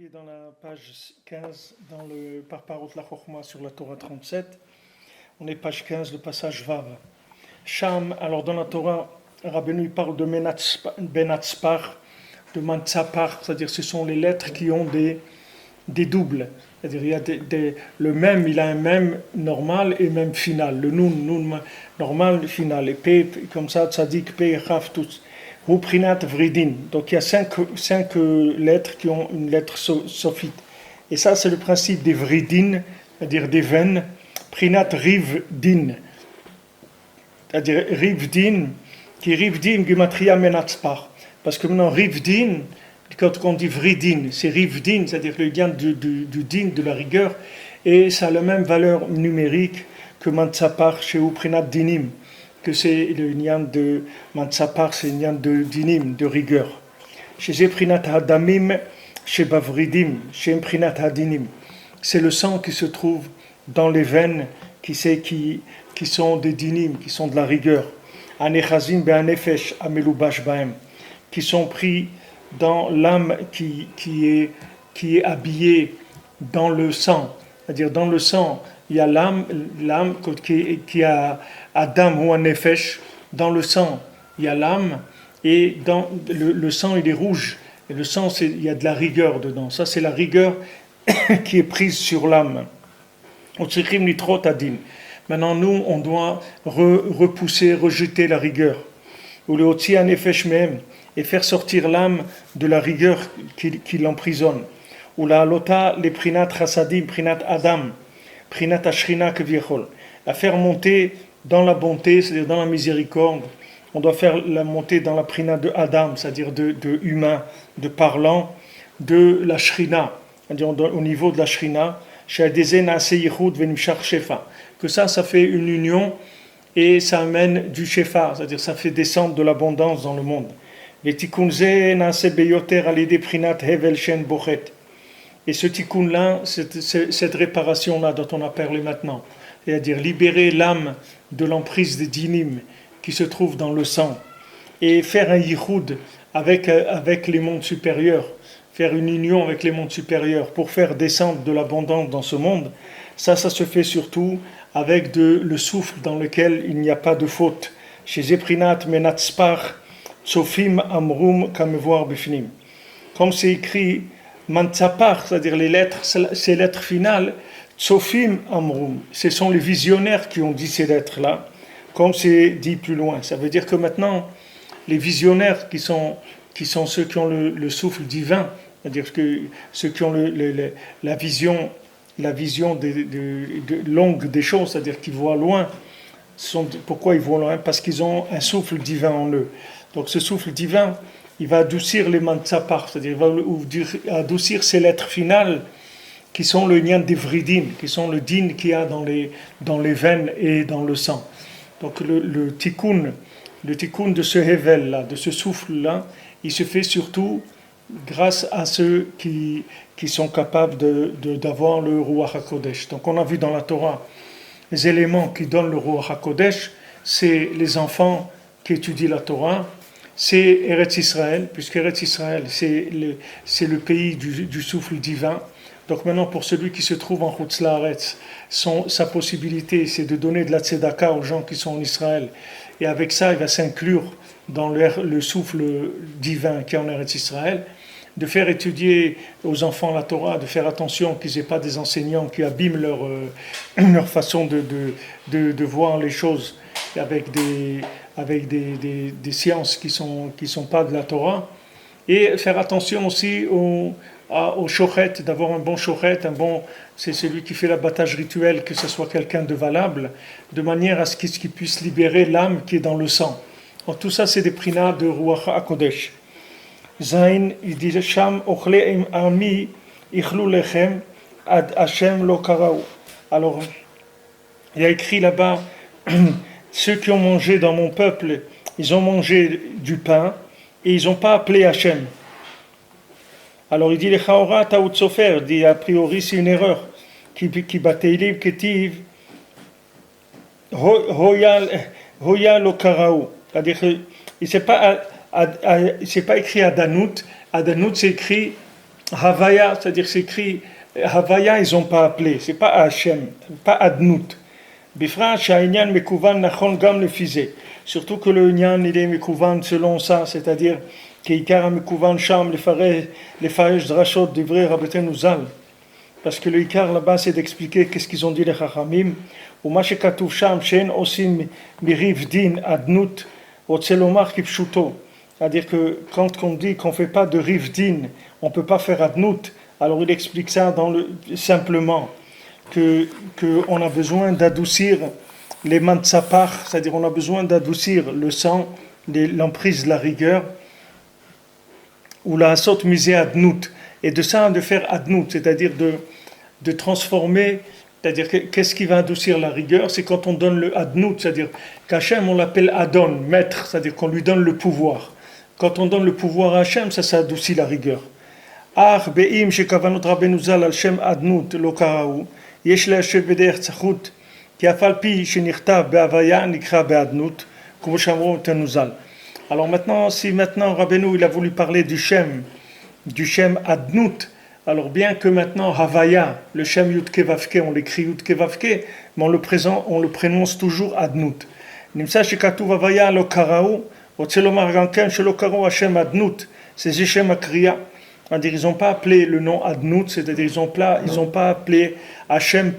étudier dans la page 15, dans le Parparot la Chokhma sur la Torah 37. On est page 15, le passage Vav. Sham, alors dans la Torah, Rabbeinu parle de Benatzpar, de Mantzapar, c'est-à-dire ce sont les lettres qui ont des doubles. C'est-à-dire il y a le même, il a un même normal et même final. Le nun normal, final. Et P, comme ça, Tzadik, P, Chaf, tous. Prinat Vridin. Donc il y a cinq lettres qui ont une lettre sophite. Et ça, c'est le principe des Vridin, c'est-à-dire des veines. Prinat Rivdin. C'est-à-dire Rivdin, qui Rivdin, Gematria Menatzpar. Parce que maintenant, Rivdin, quand on dit Vridin, c'est Rivdin, c'est-à-dire le lien du din, de la rigueur, et ça a la même valeur numérique que Mantzapar chez Prinat Dinim, que c'est le lien de Mantzapar, c'est le lien de Dinim, de rigueur. Chez Prinat Hadamim, chez Bavridim, chez Prinat Hadinim. C'est le sang qui se trouve dans les veines qui sont des Dinim, qui sont de la rigueur. Anechazim be'anefesh amelubash baem, qui sont pris dans l'âme qui est habillée dans le sang. C'est-à-dire dans le sang, il y a l'âme qui a Adam ou un nefesh. Dans le sang, il y a l'âme, et dans le sang, il est rouge. Et le sang, il y a de la rigueur dedans. Ça, c'est la rigueur qui est prise sur l'âme. Maintenant, nous, on doit repousser, rejeter la rigueur. Ou le otsi un nefesh même, et faire sortir l'âme de la rigueur qui l'emprisonne. Ou la lota les prinat chassadim, prinat adam, prinat ashrina keviechol. La faire monter dans la bonté, c'est-à-dire dans la miséricorde. On doit faire la montée dans la prinat de Adam, c'est-à-dire de humain, de parlant, de la shrina, c'est-à-dire au niveau de la shrina, que ça fait une union et ça amène du shefa, c'est-à-dire ça fait descendre de l'abondance dans le monde. Et ce tikkun-là, cette réparation-là dont on a parlé maintenant, c'est-à-dire libérer l'âme de l'emprise des dinim qui se trouve dans le sang et faire un yichud avec les mondes supérieurs, faire une union avec les mondes supérieurs pour faire descendre de l'abondance dans ce monde, ça se fait surtout avec le souffle dans lequel il n'y a pas de faute. Chez Zeprinat Menatzpar, Tsofim Amrum Kamevoir Bifnim. Comme c'est écrit Mantzapar, c'est-à-dire ces lettres finales, Tsofim Amrum, ce sont les visionnaires qui ont dit ces lettres-là, comme c'est dit plus loin. Ça veut dire que maintenant, les visionnaires qui sont ceux qui ont le souffle divin, c'est-à-dire que ceux qui ont la vision longue des choses, c'est-à-dire qui voient loin. Pourquoi ils voient loin? Parce qu'ils ont un souffle divin en eux. Donc ce souffle divin, il va adoucir les mantzapar, c'est-à-dire il va adoucir ces lettres finales qui sont le lien des vridim, qui sont le din qu'il y a dans les veines et dans le sang. Donc le tikkun de ce hevel-là, de ce souffle-là, il se fait surtout grâce à ceux qui sont capables d'avoir le Ruach HaKodesh. Donc on a vu dans la Torah les éléments qui donnent le Ruach HaKodesh, c'est les enfants qui étudient la Torah, c'est Eretz Israël, puisque Eretz Israël, c'est le pays du souffle divin. Donc maintenant, pour celui qui se trouve en Chutz La'aretz, sa possibilité, c'est de donner de la tzedaka aux gens qui sont en Israël. Et avec ça, il va s'inclure dans le souffle divin qui est en Eretz Israël, de faire étudier aux enfants la Torah, de faire attention qu'ils n'aient pas des enseignants qui abîment leur façon de voir les choses avec des sciences qui sont pas de la Torah, et faire attention aussi au shochet, d'avoir un bon shochet, c'est celui qui fait l'abattage rituel, que ce soit quelqu'un de valable, de manière à ce qu'il puisse libérer l'âme qui est dans le sang. Donc, tout ça, c'est des prinats de Ruach HaKodesh. Zain, il dit Sham ochle ami ichlu lechem ad Hashem lo karaou. Alors, il y a écrit là-bas ceux qui ont mangé dans mon peuple, ils ont mangé du pain et ils n'ont pas appelé Hachem. Alors il dit le Chaora Taout Sofer, dit a priori c'est une erreur. Qui bateilim ketiv hoya lo karaou. C'est-à-dire qu'il c'est pas écrit Adanout. Adanout c'est écrit Havaya, c'est-à-dire c'est écrit, Havaya, ils n'ont pas appelé, c'est pas Hachem, pas Adnout. Bifra, Sha'inyan, Mekouvan, Nachon, Gam, le Fizé. Surtout que le Nyan, il est Mekouvan selon ça, c'est-à-dire Keikara, Mekouvan, Sham, les Faresh, Drashot, Divrei, Rabbeinu Uzal. Parce que le Ikar là-bas, c'est d'expliquer qu'est-ce qu'ils ont dit les Chachamim. Ou Mashekatouf Sham, Shen, Osim, Miriv, Din, Adnout, Otselomar, Kipshuto. C'est-à-dire que quand on dit qu'on ne fait pas de Rivdin, on ne peut pas faire Adnout, alors il explique ça simplement, qu'on a besoin d'adoucir les mantsapar, c'est-à-dire on a besoin d'adoucir le sang, l'emprise de la rigueur, ou la asot misé Adnout, et de ça de faire Adnout, c'est-à-dire de transformer, c'est-à-dire qu'est-ce qui va adoucir la rigueur, c'est quand on donne le Adnout, c'est-à-dire qu'Hachem on l'appelle Adon, maître, c'est-à-dire qu'on lui donne le pouvoir. Quand on donne le pouvoir à Hachem, ça adoucit la rigueur. Ach be'im shekavanot Rabbeinu Zal al Shem Adnut lo karaou, yesh le'ashev b'derech tzachut, ki afal pi shenichtav be'avaya nikra be'adnut, comme shamro Rabbeinu Zal. Alors maintenant, si maintenant Rabbeinu il a voulu parler du Shem Adnut, alors bien que maintenant Havaya, le Shem Yud Kevavke, on l'écrit Yud Kevavke, mais on le prononce toujours Adnut. Nimsa shekatuv Havaya lo karaou, Otselomar ganken shelo karaou Hashem Adnut, c'est Shem Akriya. C'est-à-dire ils n'ont pas appelé le nom Adnout, c'est-à-dire ils n'ont pas appelé Hachem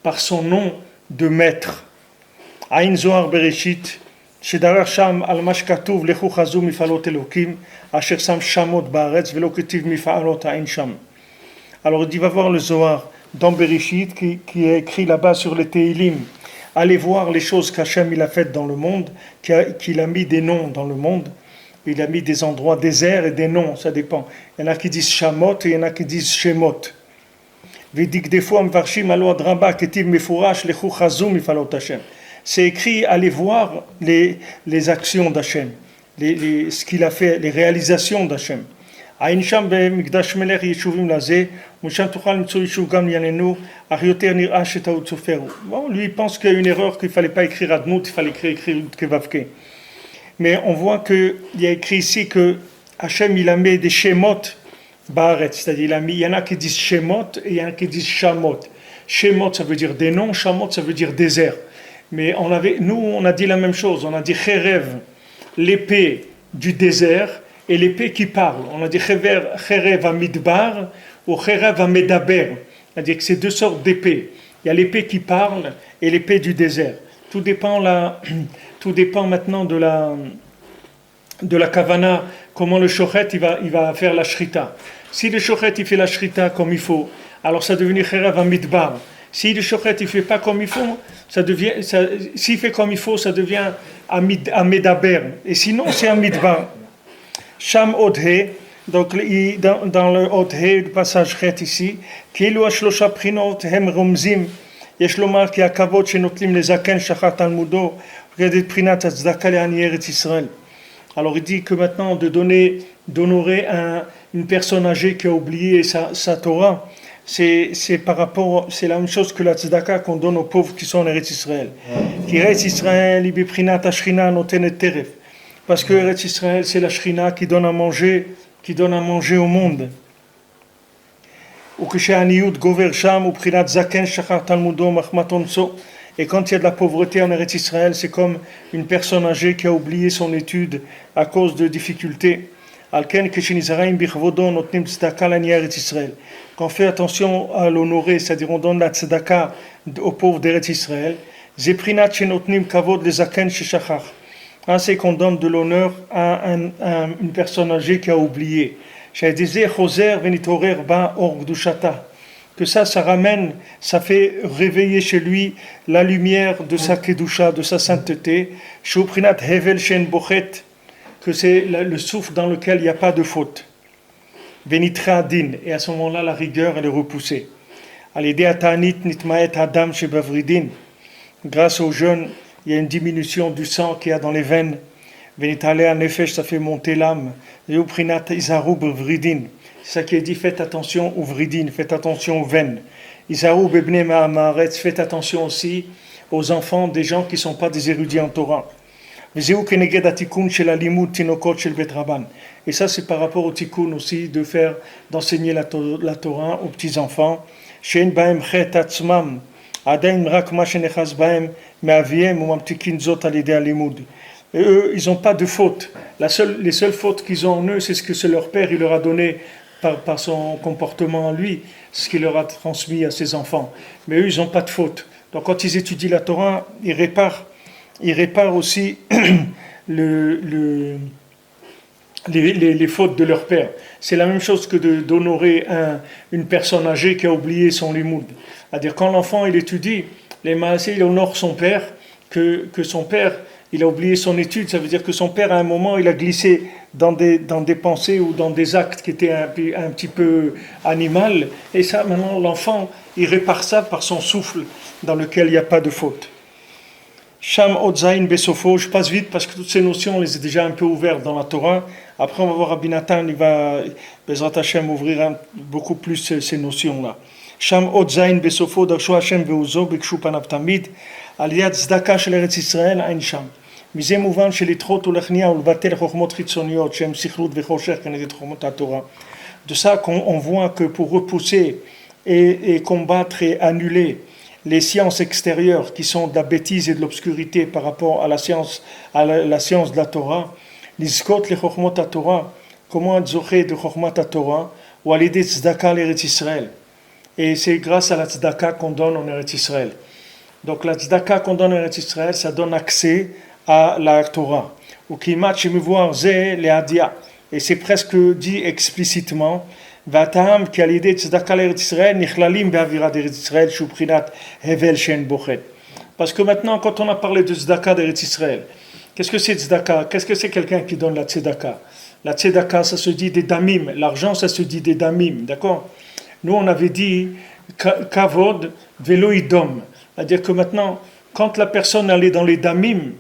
par son nom de maître. Aïn Zohar Bereshit, Shedarar Sham al Mashkatuv Lechu Chazu Mifalot Elokim, Asher Sam Shamot Baaretz Velo Ketiv Mifalot Aïn Sham. Alors il dit, va voir le Zohar dans Bereshit qui est écrit là-bas sur les Teilim. Allez voir les choses qu'Hachem il a faites dans le monde, qu'il a mis des noms dans le monde. Il a mis des endroits déserts et des noms, ça dépend. Il y en a qui disent Shamot et il y en a qui disent Shemot. C'est écrit, allez voir les actions d'Hachem, ce qu'il a fait, les réalisations d'Hachem. Bon, lui il pense qu'il y a une erreur, qu'il ne fallait pas écrire Adnout, il fallait écrire Kevavke. Mais on voit qu'il y a écrit ici que Hachem il a mis des Shemot Baaretz, c'est-à-dire il y en a qui disent Shemot et il y en a qui disent Shamot. Shemot ça veut dire des noms, Shamot ça veut dire désert. Mais nous on a dit la même chose, on a dit Cherev, l'épée du désert et l'épée qui parle. On a dit Cherev à Midbar ou Cherev à Medaber, c'est-à-dire que c'est deux sortes d'épées. Il y a l'épée qui parle et l'épée du désert. Tout dépend maintenant de la kavana, comment le shochet il va faire la shrita. Si le shochet il fait la shrita comme il faut, alors ça devient cherav amidbar. Si le shochet il fait pas comme il faut, s'il fait comme il faut, ça devient amedaber. Et sinon c'est amidbar. Sham odhe, donc dans le odhe, le passage chet ici, kielu ashlosha prinot hem romzim. יש לומר כי הכבוד שנוטלים לזקן שחר תלמודו רדת פרינת הצדקה לעניי ארץ ישראל. Alors il dit que maintenant d'honorer une personne âgée qui a oublié sa Torah, c'est la même chose que la tzedaka qu'on donne aux pauvres qui sont en Eretz Israël. Qui Eretz Israël ibi prinat ashrina notenet teref. Parce que Eretz Israël c'est la shrina qui donne à manger au monde. Et quand il y a de la pauvreté en Eretz Israël, c'est comme une personne âgée qui a oublié son étude à cause de difficultés. Quand on fait attention à l'honorer, c'est-à-dire on donne la tzedaka aux pauvres d'Eretz Israël, c'est qu'on donne de l'honneur à une personne âgée qui a oublié. Que ça ramène, ça fait réveiller chez lui la lumière de sa kedusha, de sa sainteté, que c'est le souffle dans lequel il n'y a pas de faute. Et à ce moment-là, la rigueur elle est repoussée. Grâce au jeûne, il y a une diminution du sang qu'il y a dans les veines. Ça fait monter l'âme. C'est ça qui est dit, faites attention aux vridin, faites attention aux veines. Faites attention aussi aux enfants des gens qui ne sont pas des érudits en Torah. וזהו כנגד התיקון של הלימוד תינוקות של בית רבן. Et ça c'est par rapport au tikkun aussi de faire, d'enseigner la Torah aux petits-enfants, שאין בהם חטא עצמם, עדיין רק מה שנחס בהם מאביהם וממתיקין זאת על ידי הלימוד. Et eux, ils n'ont pas de faute. Les seules fautes qu'ils ont en eux, c'est ce que leur père il leur a donné par son comportement en lui, ce qu'il leur a transmis à ses enfants. Mais eux, ils n'ont pas de faute. Donc quand ils étudient la Torah, ils réparent aussi les fautes de leur père. C'est la même chose que d'honorer une personne âgée qui a oublié son limoud. C'est-à-dire quand l'enfant il étudie, les maasé, il honore son père, que son père il a oublié son étude, ça veut dire que son père à un moment il a glissé dans des pensées ou dans des actes qui étaient un petit peu animal, et ça maintenant l'enfant il répare ça par son souffle dans lequel il n'y a pas de faute. Sham Odzaïn Besofo, je passe vite parce que toutes ces notions on les a déjà un peu ouvertes dans la Torah. Après on va voir Rabbi Nathan, il va Bezrat Hashem ouvrir beaucoup plus ces notions-là. Sham Odzaïn Besofo, Darsho Hashem Veuzo, Bekshu Panav Tamid, Aliyat Zdaka shel Eretz Yisrael, Ain Sham. מזה מובן שלדחות ולהכניע ולבטל חוכמות חיצוניות שהן סכלות וחושך כנגד חוכמות התורה. De ça on voit que pour repousser et combattre et annuler les sciences extérieures qui sont de la bêtise et de l'obscurité par rapport à la science de la Torah, לזכות לחוכמות התורה, comment être zoché de חוכמת התורה, ou à l'idée de tzedaka l'Eretz Israël. Et c'est grâce à la tzedaka qu'on donne en Eretz Israël. Donc la tzedaka qu'on donne en Eretz Israël, ça donne accès à la Torah. Ou qui match me voir zé les hadia. Et c'est presque dit explicitement. Vatam qui a l'idée de tzedaka l'Eretz Israël, nichlalim be'avira d'Eretz Israël, shuprinat hevel shen bochet. Parce que maintenant, quand on a parlé de tzedaka d'Eretz Israël, qu'est-ce que c'est tzedaka? Qu'est-ce que c'est quelqu'un qui donne la tzedaka? La tzedaka, ça se dit des damim. L'argent, ça se dit des damim. D'accord? Nous, on avait dit kavod veloidom. C'est-à-dire que maintenant, quand la personne elle est dans les damim,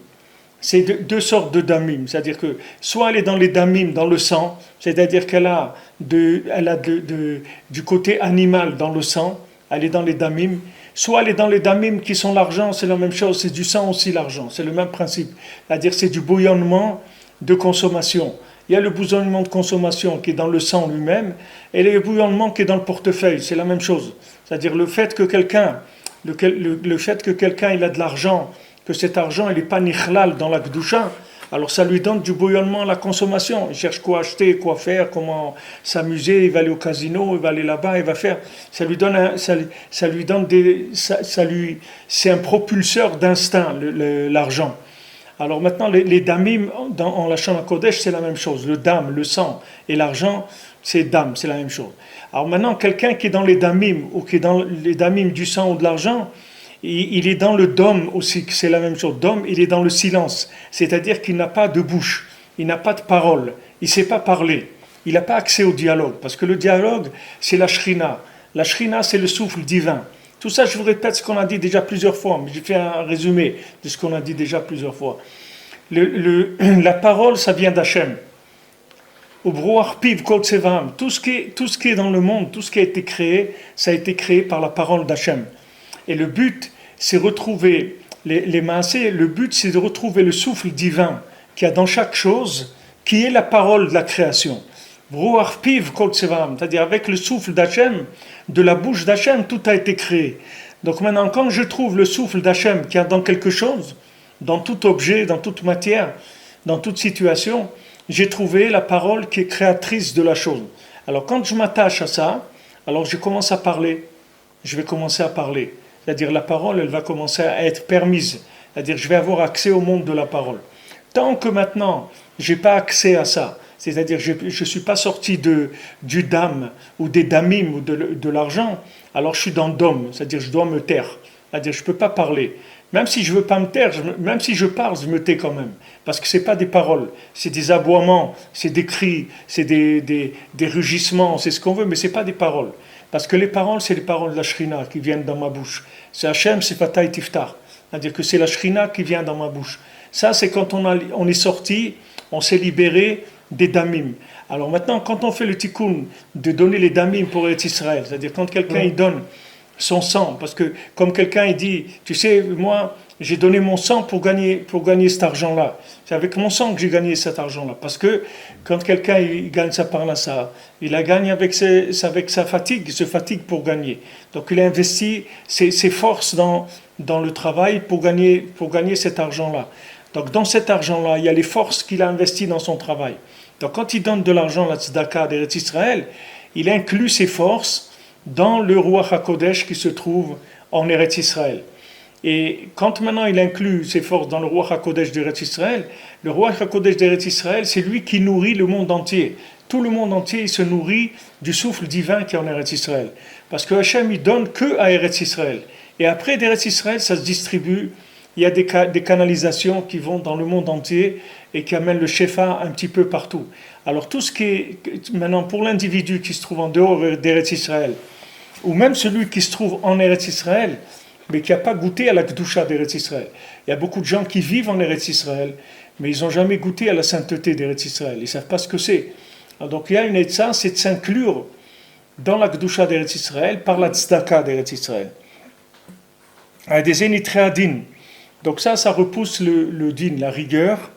c'est deux sortes de damim. C'est-à-dire que soit elle est dans les damim, dans le sang, c'est-à-dire qu'elle a, du côté animal dans le sang, elle est dans les damim, soit elle est dans les damim qui sont l'argent, c'est la même chose, c'est du sang aussi l'argent, c'est le même principe. C'est-à-dire c'est du bouillonnement de consommation. Il y a le bouillonnement de consommation qui est dans le sang lui-même, et le bouillonnement qui est dans le portefeuille, c'est la même chose. C'est-à-dire le fait que quelqu'un il a de l'argent, que cet argent il n'est pas nichlal dans la Kedusha, alors ça lui donne du bouillonnement à la consommation. Il cherche quoi acheter, quoi faire, comment s'amuser, il va aller au casino, il va aller là-bas, il va faire. Ça lui donne c'est un propulseur d'instinct, l'argent. Alors maintenant, les damim, en Lachon HaKodesh, c'est la même chose. Le dam, le sang, et l'argent, c'est dam, c'est la même chose. Alors maintenant, quelqu'un qui est dans les damim, ou qui est dans les damim du sang ou de l'argent, il est dans le dom aussi, c'est la même chose. Dom, il est dans le silence, c'est-à-dire qu'il n'a pas de bouche, il n'a pas de parole, il ne sait pas parler, il n'a pas accès au dialogue, parce que le dialogue, c'est la shrina. La shrina, c'est le souffle divin. Tout ça, je vous répète ce qu'on a dit déjà plusieurs fois, mais j'ai fait un résumé de ce qu'on a dit déjà plusieurs fois. La parole, ça vient d'Hachem. Tout ce qui est dans le monde, tout ce qui a été créé, ça a été créé par la parole d'Hachem. Et le but, c'est retrouver les maasés, le but, c'est de retrouver le souffle divin qu'il y a dans chaque chose, qui est la parole de la création. C'est-à-dire avec le souffle d'Hachem, de la bouche d'Hachem, tout a été créé. Donc maintenant, quand je trouve le souffle d'Hachem qu'il y a dans quelque chose, dans tout objet, dans toute matière, dans toute situation, j'ai trouvé la parole qui est créatrice de la chose. Alors quand je m'attache à ça, alors je commence à parler. Je vais commencer à parler. C'est-à-dire la parole, elle va commencer à être permise. C'est-à-dire je vais avoir accès au monde de la parole. Tant que maintenant, je n'ai pas accès à ça, c'est-à-dire je ne suis pas sorti du dam ou des damim ou de l'argent, alors je suis dans dom, c'est-à-dire je dois me taire. C'est-à-dire je ne peux pas parler. Même si je ne veux pas me taire, même si je parle, je me tais quand même. Parce que ce n'est pas des paroles, c'est des aboiements, c'est des cris, c'est des rugissements, c'est ce qu'on veut, mais ce n'est pas des paroles. Parce que les paroles, c'est les paroles de la Shrina qui viennent dans ma bouche. C'est Hachem, c'est Fatah et Tiftar. C'est-à-dire que c'est la Shrina qui vient dans ma bouche. Ça, c'est quand on est sorti, on s'est libéré des damim. Alors maintenant, quand on fait le tikkun de donner les damim pour Eretz Israël, c'est-à-dire quand quelqu'un il donne son sang, parce que comme quelqu'un il dit, tu sais, moi j'ai donné mon sang pour gagner cet argent-là. C'est avec mon sang que j'ai gagné cet argent-là. Parce que quand quelqu'un il gagne sa parnassa, il la gagne avec sa fatigue, il se fatigue pour gagner. Donc il a investi ses forces dans le travail pour gagner cet argent-là. Donc dans cet argent-là, il y a les forces qu'il a investies dans son travail. Donc quand il donne de l'argent, la tzedaka d'Eretz Israël, il inclut ses forces dans le Ruach HaKodesh qui se trouve en Eretz Israël. Et quand maintenant il inclut ses forces dans le Ruach HaKodesh d'Eretz Israël, le Ruach HaKodesh d'Eretz Israël, c'est lui qui nourrit le monde entier. Tout le monde entier, il se nourrit du souffle divin qui est en Eretz Israël. Parce que Hachem, il donne que à Eretz Israël. Et après d'Eretz Israël, ça se distribue. Il y a des canalisations qui vont dans le monde entier et qui amènent le Shefa un petit peu partout. Alors tout ce qui est maintenant pour l'individu qui se trouve en dehors d'Eretz Israël, ou même celui qui se trouve en Eretz Israël, mais qui n'a pas goûté à la Kedusha d'Eretz Israël. Il y a beaucoup de gens qui vivent en Eretz Israël, mais ils n'ont jamais goûté à la sainteté d'Eretz Israël. Ils ne savent pas ce que c'est. Alors, donc il y a une etza, c'est de s'inclure dans la Kedusha d'Eretz Israël par la tzedaka d'Eretz Israël. Il y a des énitréadines. Donc ça repousse le din, la rigueur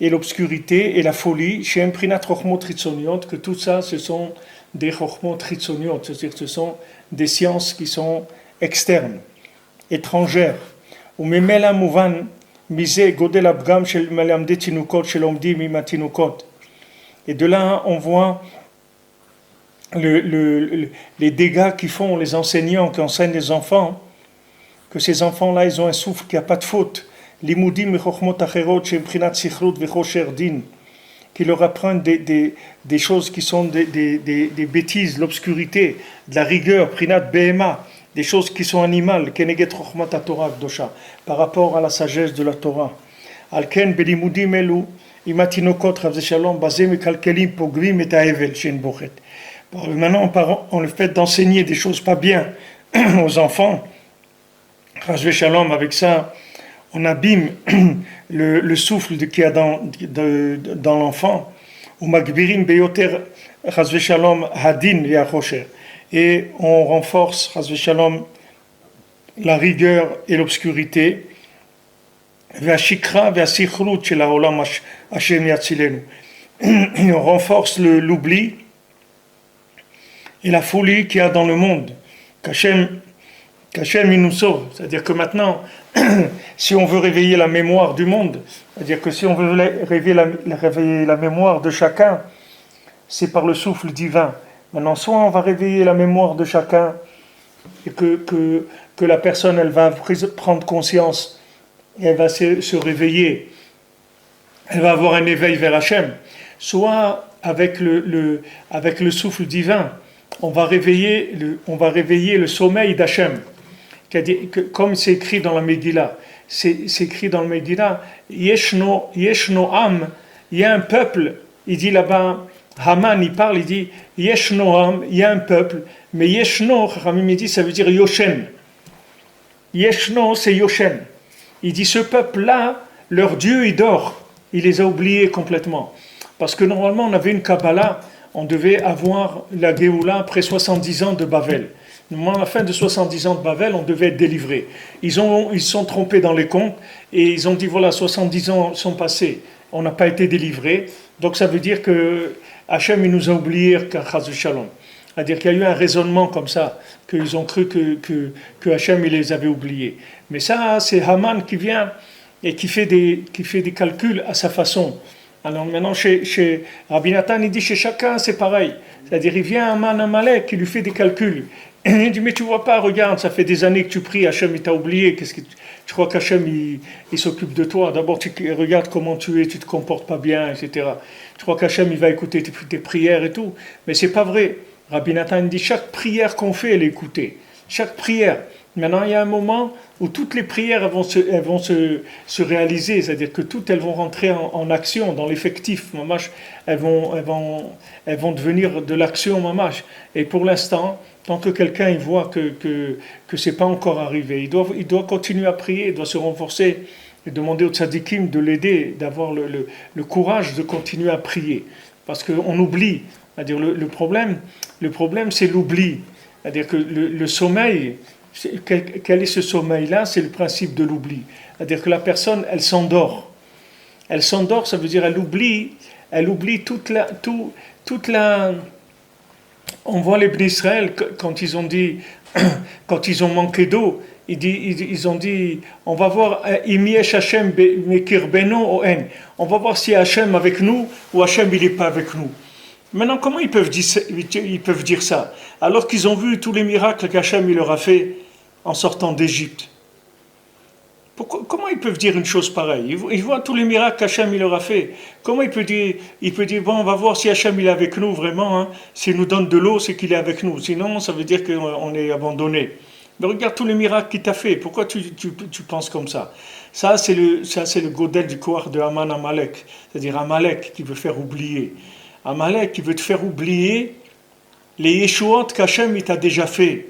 et l'obscurité et la folie. Chez Imprinat Chochmot Tritzoniot, que tout ça, ce sont des Chochmot Tritzoniot, c'est-à-dire que ce sont des sciences qui sont externes, étrangères. וממילא מובן מזה גודל הפגם של מלמדי תינוקות שלומדים עם התינוקות. Et de là, on voit les dégâts qu'ils font les enseignants qui enseignent les enfants, que ces enfants-là, ils ont un souffle qui n'a pas de faute. לימודים מחוכמות אחרות שהם בחינת סכרות וכושר דין, qui leur apprennent des choses qui sont des bêtises, l'obscurité, de la rigueur, brinat behema, des choses qui sont animales, keneget chokhmat haTorah kdosha, par rapport à la sagesse de la Torah. Al ken belimudim elu im hatinokot chav shalom bazeh mekalkelim pogvim et haevel shein bochet. Maintenant, on le fait d'enseigner des choses pas bien aux enfants, chav shalom, avec ça, on abîme le souffle qu'il y a dans l'enfant. Ou magbirim beyoter chav shalom hadin yachosher. Et on renforce, chas v'shalom, la rigueur et l'obscurité. V'ashikra v'asichrut shel ha'olam Hashem yatzilenu. Et on renforce l'oubli et la folie qu'il y a dans le monde. Qu'Hachem il nous sauve. C'est-à-dire que maintenant, si on veut réveiller la mémoire du monde, c'est-à-dire que si on veut réveiller la mémoire de chacun, c'est par le souffle divin. Maintenant, soit on va réveiller la mémoire de chacun et que la personne, elle va prendre conscience et elle va se réveiller, elle va avoir un éveil vers Hachem, soit avec le souffle divin, on va réveiller le sommeil d'Hachem. Comme c'est écrit dans la Megillah, c'est écrit dans le Megillah, Yeshno Am, il y a un peuple, il dit là-bas, Haman, il parle, il dit Yeshno Am, il y a un peuple, mais Yeshno, Chachamim dit, ça veut dire Yoshen. Yeshno, c'est Yoshen. Il dit ce peuple-là, leur Dieu, il dort. Il les a oubliés complètement. Parce que normalement, on avait une Kabbalah, on devait avoir la Géoula après 70 ans de Bavel. Normalement, à la fin de 70 ans de Bavel, on devait être délivré. Ils se sont trompés dans les comptes et ils ont dit voilà, 70 ans sont passés, on n'a pas été délivré. Donc ça veut dire que Hachem, il nous a oubliés, Chas Shalom. C'est-à-dire qu'il y a eu un raisonnement comme ça, qu'ils ont cru que Hachem, il les avait oubliés. Mais ça, c'est Haman qui vient et qui fait des calculs à sa façon. Alors maintenant, chez Rabbi Nathan, il dit chez chacun, c'est pareil. C'est-à-dire, il vient un Amalek qui lui fait des calculs. Et il dit, mais tu vois pas, regarde, ça fait des années que tu pries, Hachem, il t'a oublié. Qu'est-ce que tu crois qu'Hachem, il s'occupe de toi? D'abord, tu regardes comment tu es, tu te comportes pas bien, etc. Tu crois qu'Hachem, il va écouter tes prières et tout. Mais c'est pas vrai. Rabbi Nathan dit, chaque prière qu'on fait, elle est écoutée. Chaque prière. Maintenant, il y a un moment où toutes les prières elles vont se réaliser, c'est-à-dire que toutes elles vont rentrer en action, dans l'effectif, mamash, elles vont devenir de l'action, mamash. Et pour l'instant, tant que quelqu'un il voit que c'est pas encore arrivé, il doit continuer à prier, il doit se renforcer et demander aux tzadikim de l'aider, d'avoir le courage de continuer à prier, parce qu'on oublie. C'est-à-dire le problème c'est l'oubli. C'est-à-dire que le sommeil, quel est ce sommeil-là? C'est le principe de l'oubli. C'est-à-dire que la personne, elle s'endort. Elle s'endort, ça veut dire elle oublie toute la. On voit les Bnei Israël quand ils ont dit, quand ils ont manqué d'eau, ils ont dit, on va voir Imiesh Hashem Mekir Beno Oen. On va voir si Hashem avec nous ou Hashem il n'est pas avec nous. Maintenant, comment ils peuvent dire ça alors qu'ils ont vu tous les miracles qu'Hachem il leur a fait en sortant d'Égypte? Comment ils peuvent dire une chose pareille? Ils voient tous les miracles qu'Hachem il leur a fait. Comment il peut dire bon, on va voir si Hachem il est avec nous vraiment. Hein. S'il nous donne de l'eau, c'est qu'il est avec nous. Sinon, ça veut dire qu'on est abandonné. Mais regarde tous les miracles qu'il t'a fait. Pourquoi tu penses comme ça? Ça, c'est le godel du corps de Haman Amalek. C'est-à-dire Amalek qui veut faire oublier. Amalek qui veut te faire oublier les Yeshuot qu'Hachem il t'a déjà fait.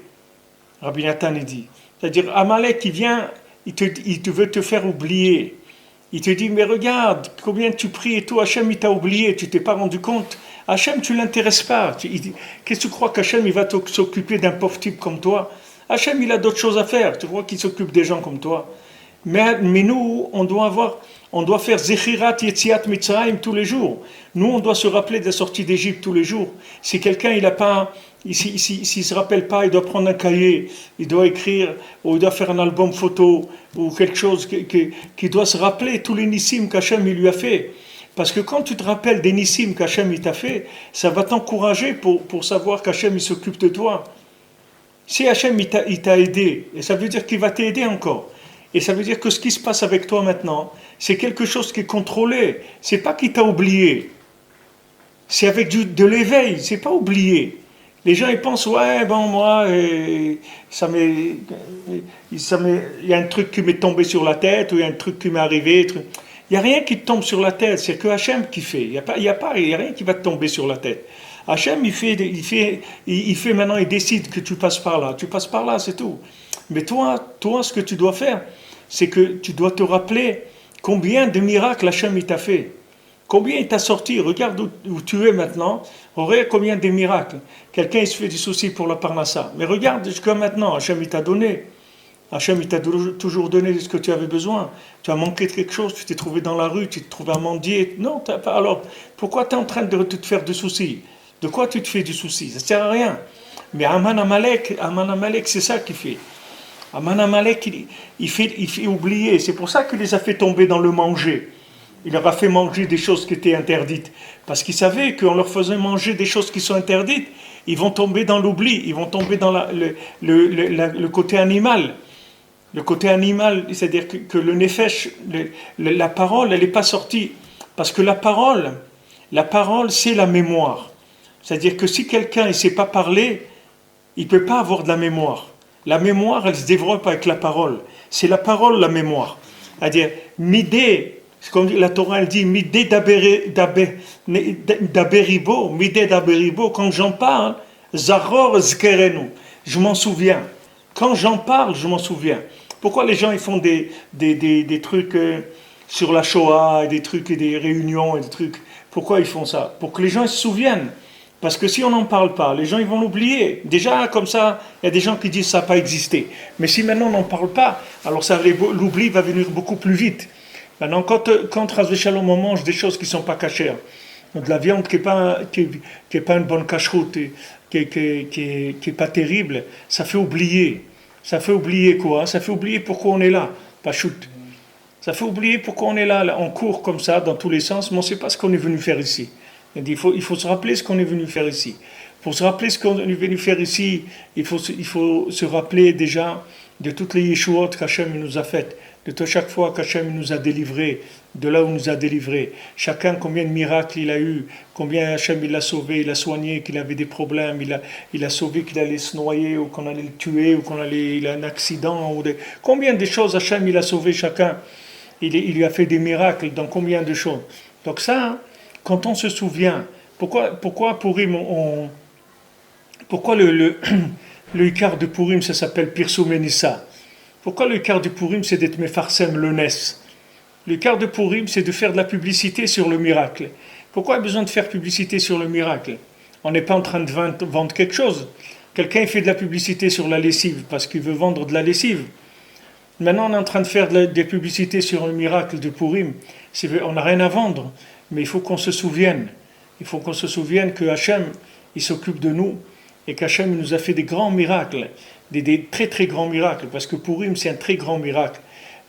Rabbi Nathan il dit. C'est-à-dire Amalek qui vient, il te veut te faire oublier. Il te dit, mais regarde, combien tu pries et tout, Hachem il t'a oublié, tu t'es pas rendu compte. Hachem, tu l'intéresses pas. Qu'est-ce que tu crois qu'Hachem il va s'occuper d'un pauvre type comme toi? Hachem il a d'autres choses à faire. Tu crois qu'il s'occupe des gens comme toi? Mais nous, on doit faire Zechirat Yetziat Mitzrayim tous les jours. Nous, on doit se rappeler de la sortie d'Égypte tous les jours. Si quelqu'un, s'il se rappelle pas, il doit prendre un cahier, il doit écrire, ou il doit faire un album photo, ou quelque chose qui doit se rappeler tous les nissim qu'Hachem il lui a fait. Parce que quand tu te rappelles des nissim qu'Hachem il t'a fait, ça va t'encourager pour savoir qu'Hachem il s'occupe de toi. Si Hachem il t'a aidé, et ça veut dire qu'il va t'aider encore. Et ça veut dire que ce qui se passe avec toi maintenant, c'est quelque chose qui est contrôlé. C'est pas qu'il t'a oublié. C'est avec de l'éveil, c'est pas oublié. Les gens ils pensent ouais bon moi il y a un truc qui m'est tombé sur la tête ou il y a un truc qui m'est arrivé. Il n'y a rien qui te tombe sur la tête, c'est que Hachem qui fait. Il y a rien qui va te tomber sur la tête. Hachem il fait maintenant, il décide que tu passes par là, c'est tout. Mais toi, ce que tu dois faire, c'est que tu dois te rappeler combien de miracles Hachem il t'a fait. Combien il t'a sorti. Regarde où tu es maintenant. Regarde combien de miracles. Quelqu'un il se fait du souci pour la parnassa. Mais regarde jusqu'à maintenant, Hachem il t'a donné. Hachem il t'a toujours donné ce que tu avais besoin. Tu as manqué de quelque chose, tu t'es trouvé dans la rue, tu t'es trouvé à mendier. Non, t'as pas. Alors, pourquoi tu es en train de te faire du souci? De quoi tu te fais du souci? Ça ne sert à rien. Mais Haman Amalek, c'est ça qu'il fait. Haman Amalek, il fait oublier. C'est pour ça qu'il les a fait tomber dans le manger. Il leur a fait manger des choses qui étaient interdites. Parce qu'ils savaient qu'en leur faisant manger des choses qui sont interdites, ils vont tomber dans l'oubli, ils vont tomber dans le côté animal. Le côté animal, c'est-à-dire que le nefesh, la parole, elle n'est pas sortie. Parce que la parole, c'est la mémoire. C'est-à-dire que si quelqu'un ne sait pas parler, il ne peut pas avoir de la mémoire. La mémoire, elle se développe avec la parole. C'est la parole, la mémoire. C'est-à-dire, midé, comme la Torah elle dit, midé daberibo, quand j'en parle, zaror zkerenu, je m'en souviens. Quand j'en parle, je m'en souviens. Pourquoi les gens ils font des trucs sur la Shoah, des trucs et des réunions et des trucs? Pourquoi ils font ça? Pour que les gens ils se souviennent. Parce que si on n'en parle pas, les gens ils vont l'oublier. Déjà, comme ça, il y a des gens qui disent ça n'a pas existé. Mais si maintenant on n'en parle pas, alors l'oubli va venir beaucoup plus vite. Maintenant, quand Razvé Shalom, on mange des choses qui ne sont pas cachères, de la viande qui n'est pas une bonne cacheroute, qui est pas terrible, ça fait oublier. Ça fait oublier quoi? Ça fait oublier pourquoi on est là. Pas shoot. Ça fait oublier pourquoi on est là. On court comme ça, dans tous les sens, mais on ne sait pas ce qu'on est venu faire ici. Il faut se rappeler ce qu'on est venu faire ici. Pour se rappeler ce qu'on est venu faire ici, il faut se rappeler déjà de toutes les Yeshuot qu'Hachem nous a faites, de chaque fois qu'Hachem nous a délivrés, de là où nous a délivrés. Chacun, combien de miracles il a eu, combien Hachem il l'a sauvé, il a soigné, qu'il avait des problèmes, il a sauvé qu'il allait se noyer, ou qu'on allait le tuer, ou il a un accident. Combien de choses Hachem il a sauvé chacun. Il lui a fait des miracles dans combien de choses. Donc ça, quand on se souvient, pourquoi Purim, pourquoi le Ikar de Purim, ça s'appelle Pirsum Enissa? Pourquoi le Ikar de Purim, c'est d'être Mefarsem le Nes? Le Ikar de Purim, c'est de faire de la publicité sur le miracle. Pourquoi il y a besoin de faire publicité sur le miracle? On n'est pas en train de vendre quelque chose. Quelqu'un fait de la publicité sur la lessive parce qu'il veut vendre de la lessive. Maintenant, on est en train de faire des publicités sur un miracle de Purim. On n'a rien à vendre, mais il faut qu'on se souvienne. Il faut qu'on se souvienne que Hachem, il s'occupe de nous et qu'Hachem nous a fait des grands miracles, des très très grands miracles, parce que Purim, c'est un très grand miracle.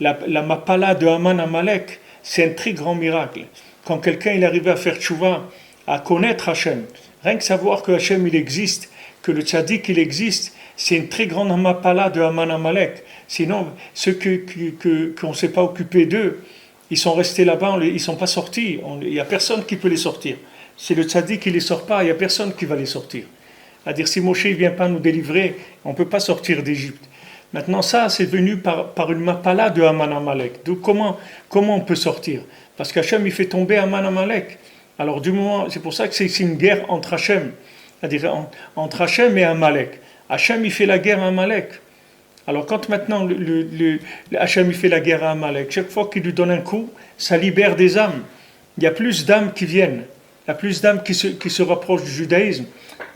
La Mapala de Haman Amalek, c'est un très grand miracle. Quand quelqu'un il arrivait à faire tchouva, à connaître Hachem, rien que savoir que Hachem il existe, que le tzaddik il existe, c'est une très grande Mapala de Haman Amalek. Sinon, ceux qu'on ne s'est pas occupé d'eux, ils sont restés là-bas, ils ne sont pas sortis. Il n'y a personne qui peut les sortir. Si le tzaddik qui ne les sort pas, il n'y a personne qui va les sortir. C'est-à-dire, si Moshe ne vient pas nous délivrer, on ne peut pas sortir d'Égypte. Maintenant, ça, c'est venu par une mapala de Haman Amalek. Donc, comment on peut sortir? Parce qu'Hachem, il fait tomber Haman Amalek. Alors, du moment, c'est pour ça que c'est une guerre entre Hachem. C'est-à-dire, entre Hachem et Amalek. Hachem, il fait la guerre à Amalek. Alors, quand maintenant Hachem, il fait la guerre à Amalek, chaque fois qu'il lui donne un coup, ça libère des âmes. Il y a plus d'âmes qui viennent. Il y a plus d'âmes qui se rapprochent du judaïsme.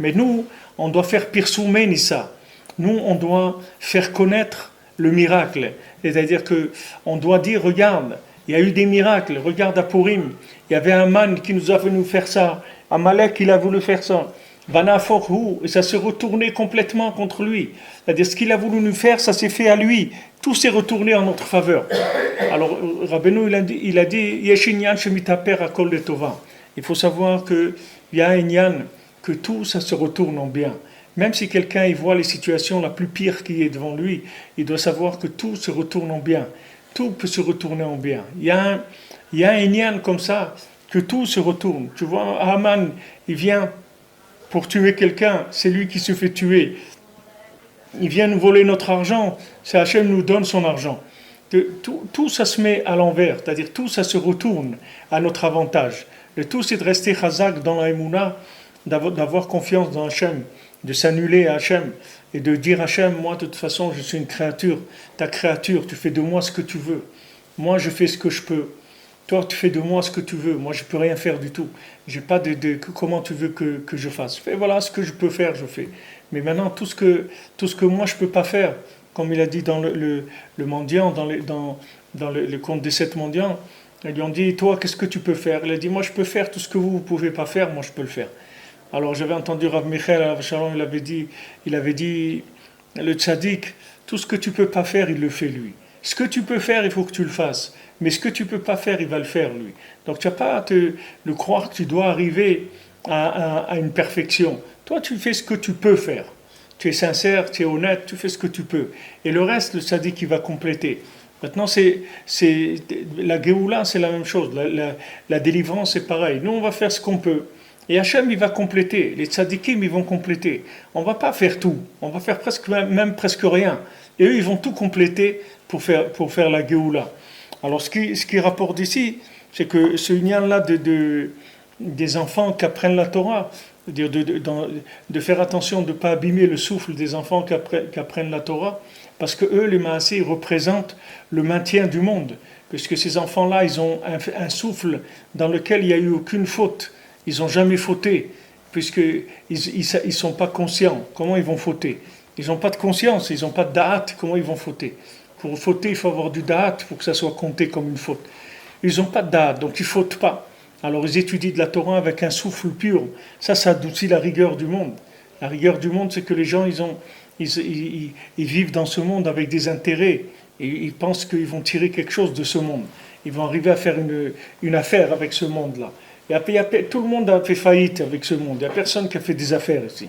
Mais nous, on doit faire pirsoumer Nissa. Nous, on doit faire connaître le miracle. C'est-à-dire qu'on doit dire, regarde, il y a eu des miracles. Regarde à Purim, il y avait un man qui nous a voulu faire ça. Amalek, il a voulu faire ça. Vanaforhu, et ça s'est retourné complètement contre lui. C'est-à-dire, ce qu'il a voulu nous faire, ça s'est fait à lui. Tout s'est retourné en notre faveur. Alors, Rabbeinu, il a dit, Yeshinyan shemitaper akol letova. Il faut savoir qu'il y a un yan, que tout ça se retourne en bien. Même si quelqu'un il voit les situations la plus pire qui est devant lui, il doit savoir que tout se retourne en bien. Tout peut se retourner en bien. Il y a un yan comme ça, que tout se retourne. Tu vois, Haman, il vient pour tuer quelqu'un, c'est lui qui se fait tuer. Il vient nous voler notre argent, c'est Hachem nous donne son argent. Tout ça se met à l'envers, c'est-à-dire tout ça se retourne à notre avantage. Le tout c'est de rester chazak dans la Emouna, d'avoir confiance dans Hachem, de s'annuler à Hachem et de dire à Hachem, moi de toute façon je suis une créature, ta créature, tu fais de moi ce que tu veux. Moi je fais ce que je peux. Toi tu fais de moi ce que tu veux. Moi je peux rien faire du tout. J'ai pas comment tu veux que je fasse. Fais voilà ce que je peux faire, je fais. Mais maintenant tout ce que moi je peux pas faire, comme il a dit dans le mendiant, dans le conte des 7 mendiants, ils lui ont dit, toi qu'est-ce que tu peux faire? Il a dit, moi je peux faire tout ce que vous pouvez pas faire, moi je peux le faire. Alors j'avais entendu Rav Michael Alav Shalom, il avait dit, le tzaddik, tout ce que tu peux pas faire, il le fait lui. Ce que tu peux faire, il faut que tu le fasses. Mais ce que tu peux pas faire, il va le faire lui. Donc tu n'as pas à le croire que tu dois arriver à une perfection. Toi, tu fais ce que tu peux faire. Tu es sincère, tu es honnête, tu fais ce que tu peux. Et le reste, le tzaddik, il va compléter. Maintenant, la Géoula, c'est la même chose. La délivrance, c'est pareil. Nous, on va faire ce qu'on peut. Et Hachem, il va compléter. Les tzadikim, ils vont compléter. On ne va pas faire tout. On va faire même presque rien. Et eux, ils vont tout compléter pour faire la Géoula. Alors, ce qui rapporte ici, c'est que ce lien-là des enfants qui apprennent la Torah, de faire attention de ne pas abîmer le souffle des enfants qui apprennent la Torah, parce que eux, les Maasé, ils représentent le maintien du monde. Puisque ces enfants-là, ils ont un souffle dans lequel il n'y a eu aucune faute. Ils n'ont jamais fauté, puisqu'ils ne sont pas conscients. Comment ils vont fauter? Ils n'ont pas de conscience, ils n'ont pas de da'at, comment ils vont fauter? Pour fauter, il faut avoir du da'at pour que ça soit compté comme une faute. Ils n'ont pas de da'at, donc ils ne fautent pas. Alors ils étudient de la Torah avec un souffle pur. Ça adoucit la rigueur du monde. La rigueur du monde, c'est que les gens, ils vivent dans ce monde avec des intérêts. Et ils pensent qu'ils vont tirer quelque chose de ce monde. Ils vont arriver à faire une affaire avec ce monde-là. Et tout le monde a fait faillite avec ce monde. Il n'y a personne qui a fait des affaires ici.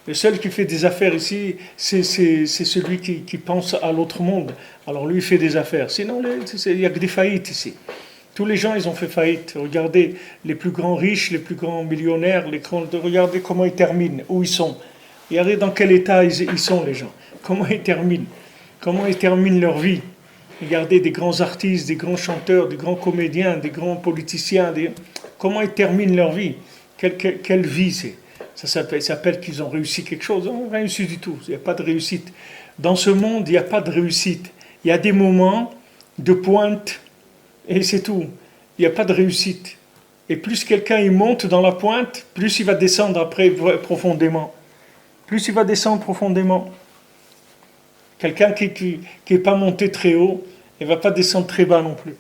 Le seul qui fait des affaires ici, c'est celui qui pense à l'autre monde. Alors lui, il fait des affaires. Sinon, il n'y a que des faillites ici. Tous les gens, ils ont fait faillite. Regardez les plus grands riches, les plus grands millionnaires, regardez comment ils terminent, où ils sont. Regardez dans quel état ils sont, les gens. Comment ils terminent leur vie. Regardez des grands artistes, des grands chanteurs, des grands comédiens, des grands politiciens. Comment ils terminent leur vie. Quelle vie c'est. Ça s'appelle qu'ils ont réussi quelque chose. Ils n'ont pas réussi du tout. Il n'y a pas de réussite. Dans ce monde, il n'y a pas de réussite. Il y a des moments de pointe et c'est tout. Il n'y a pas de réussite. Et plus quelqu'un il monte dans la pointe, plus il va descendre après profondément. plus il va descendre profondément. Quelqu'un qui est pas monté très haut, il ne va pas descendre très bas non plus.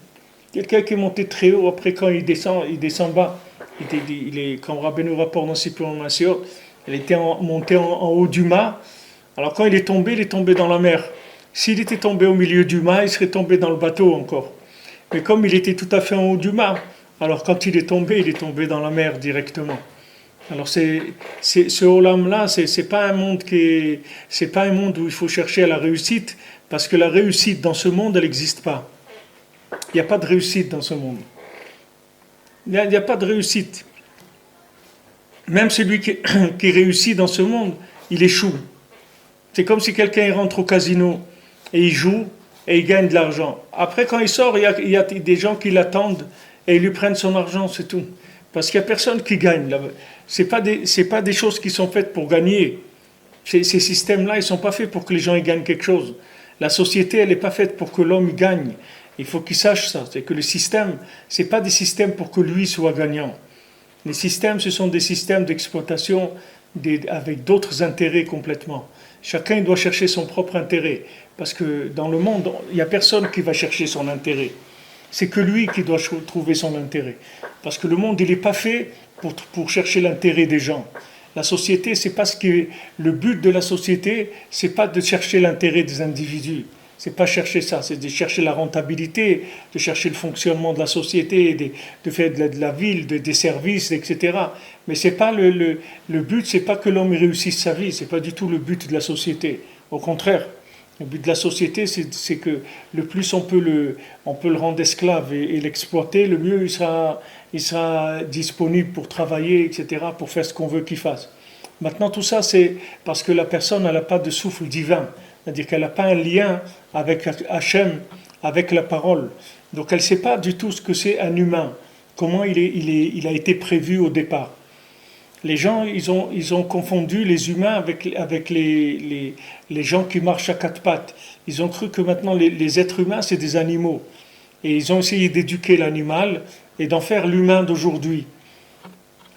Quelqu'un qui est monté très haut, après quand il descend bas. Comme Rabbeinu rapporte dans ses prononciations, il était monté en haut du mât. Alors quand il est tombé dans la mer. S'il était tombé au milieu du mât, il serait tombé dans le bateau encore. Mais comme il était tout à fait en haut du mât, alors quand il est tombé dans la mer directement. Alors ce olam-là, c'est pas un monde c'est pas un monde où il faut chercher à la réussite, parce que la réussite dans ce monde, elle n'existe pas. Il n'y a pas de réussite dans ce monde. Il n'y a pas de réussite. Même celui qui réussit dans ce monde, il échoue. C'est comme si quelqu'un rentre au casino et il joue et il gagne de l'argent. Après, quand il sort, il y a des gens qui l'attendent et ils lui prennent son argent, c'est tout. Parce qu'il n'y a personne qui gagne. Ce n'est pas des choses qui sont faites pour gagner. Ces systèmes-là, ils ne sont pas faits pour que les gens y gagnent quelque chose. La société, elle n'est pas faite pour que l'homme y gagne. Il faut qu'il sache ça. C'est que le système, ce n'est pas des systèmes pour que lui soit gagnant. Les systèmes, ce sont des systèmes d'exploitation avec d'autres intérêts complètement. Chacun doit chercher son propre intérêt. Parce que dans le monde, il n'y a personne qui va chercher son intérêt. C'est que lui qui doit trouver son intérêt. Parce que le monde, il n'est pas fait pour chercher l'intérêt des gens. La société, c'est pas le but de la société, c'est pas de chercher l'intérêt des individus. C'est pas chercher ça, c'est de chercher la rentabilité, de chercher le fonctionnement de la société, de faire de la ville, des services, etc. Mais c'est pas le but, c'est pas que l'homme réussisse sa vie, c'est pas du tout le but de la société. Au contraire, le but de la société, c'est que le plus on peut le rendre esclave et l'exploiter, le mieux il sera disponible pour travailler, etc., pour faire ce qu'on veut qu'il fasse. Maintenant, tout ça, c'est parce que la personne n'a pas de souffle divin. C'est-à-dire qu'elle n'a pas un lien avec Hachem, avec la parole. Donc elle ne sait pas du tout ce que c'est un humain, comment il a été prévu au départ. Les gens, ils ont confondu les humains avec les gens qui marchent à quatre pattes. Ils ont cru que maintenant les êtres humains, c'est des animaux. Et ils ont essayé d'éduquer l'animal et d'en faire l'humain d'aujourd'hui.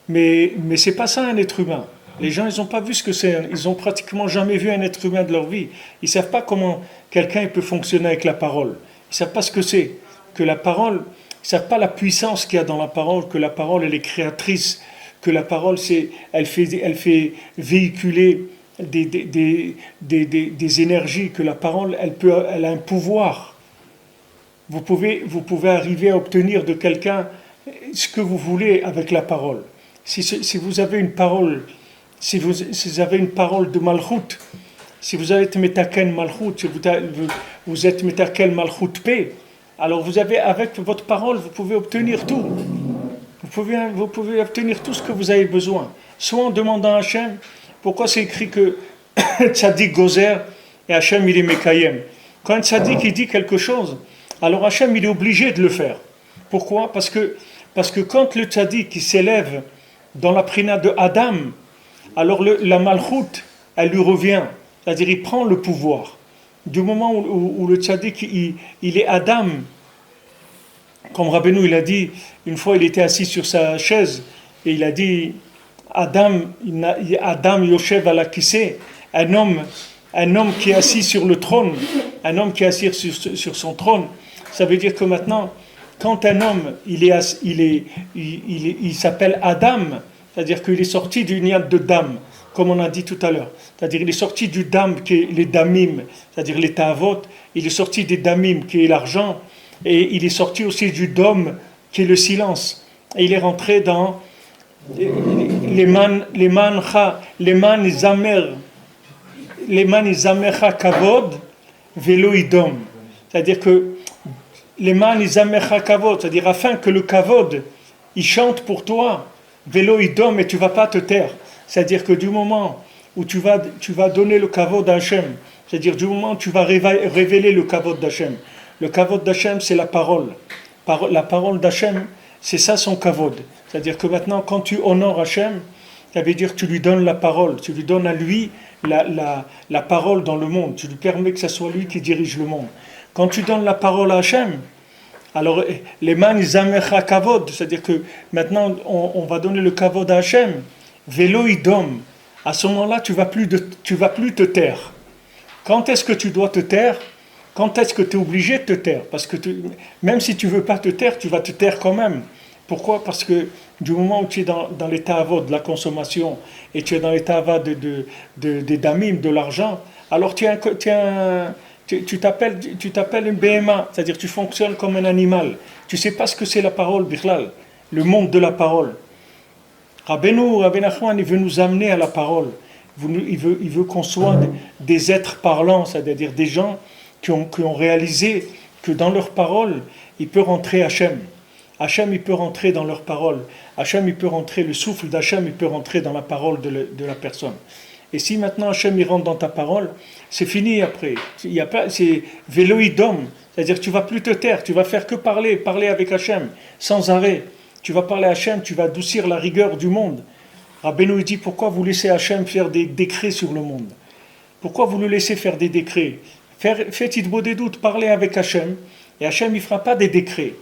Mais ce n'est pas ça un être humain. Les gens, ils n'ont pas vu ce que c'est. Ils n'ont pratiquement jamais vu un être humain de leur vie. Ils ne savent pas comment quelqu'un peut fonctionner avec la parole. Ils ne savent pas ce que c'est. Que la parole, ils ne savent pas la puissance qu'il y a dans la parole, que la parole, elle est créatrice, que la parole, elle fait véhiculer des énergies, que la parole, elle a un pouvoir. Vous pouvez arriver à obtenir de quelqu'un ce que vous voulez avec la parole. Si vous avez une parole, si vous avez une parole de malchut, si vous êtes metaken malchut, si vous êtes metaken malchut paix, alors vous avez, avec votre parole, vous pouvez obtenir tout. Vous pouvez obtenir tout ce que vous avez besoin. Soit en demandant à Hachem, pourquoi c'est écrit que Tzadik gozer et Hachem il est mekayem. Quand un Tzadik il dit quelque chose, alors Hachem il est obligé de le faire. Pourquoi ? Parce que quand le Tzadik il s'élève dans la prina de Adam, alors la malchut, elle lui revient. C'est-à-dire il prend le pouvoir. Du moment où le Tzadik il est Adam, comme Rabbeinu il a dit, une fois il était assis sur sa chaise et il a dit Adam Yoshev ala kissé, un homme qui est assis sur le trône, un homme qui est assis sur son trône. Ça veut dire que maintenant, quand un homme il s'appelle Adam, c'est-à-dire qu'il est sorti du niat de Dam, comme on a dit tout à l'heure. C'est-à-dire il est sorti du Dam qui est les Damim, c'est-à-dire les Ta'avot, il est sorti des Damim qui est l'argent, et il est sorti aussi du Dom qui est le silence. Et il est rentré dans les man zamercha kavod velo idom. C'est-à-dire que les man zamercha kavod, c'est-à-dire afin que le kavod il chante pour toi velo idom et tu vas pas te taire. C'est-à-dire que du moment où tu vas donner le kavod d'Hachem, c'est-à-dire du moment où tu vas révéler le kavod d'Hachem. Le kavod d'Hachem, c'est la parole. La parole d'Hachem, c'est ça son kavod. C'est-à-dire que maintenant, quand tu honores Hachem, ça veut dire que tu lui donnes la parole, tu lui donnes à lui la parole dans le monde, tu lui permets que ce soit lui qui dirige le monde. Quand tu donnes la parole à Hachem, alors les man zamecha kavod, c'est-à-dire que maintenant on va donner le kavod à Hachem, velo idom, À ce moment-là, tu vas plus te taire. Quand est-ce que tu dois te taire? Quand est-ce que tu es obligé de te taire? Parce que même si tu ne veux pas te taire, tu vas te taire quand même. Pourquoi? Parce que du moment où tu es dans l'état avod de la consommation et tu es dans l'état avod des damim, de l'argent, alors tu t'appelles une BMA, c'est-à-dire tu fonctionnes comme un animal. Tu ne sais pas ce que c'est la parole, Bichlal, le monde de la parole. Rabbi Nachman, il veut nous amener à la parole. Il veut qu'on soit des êtres parlants, c'est-à-dire des gens qui ont réalisé que dans leur parole, il peut rentrer Hachem. Hachem, il peut rentrer dans leur parole. Hachem, il peut rentrer, le souffle d'Hachem, il peut rentrer dans la parole de la personne. Et si maintenant Hachem, il rentre dans ta parole, c'est fini après. Il y a pas, c'est véloïdom, c'est-à-dire que tu ne vas plus te taire, tu vas faire que parler avec Hachem, sans arrêt. Tu vas parler à Hachem, tu vas adoucir la rigueur du monde. Rabbeinu dit, pourquoi vous laissez Hachem faire des décrets sur le monde? Pourquoi vous le laissez faire des décrets? Faites Idbo des doutes, parlez avec Hachem, et Hachem, il ne fera pas des décrets.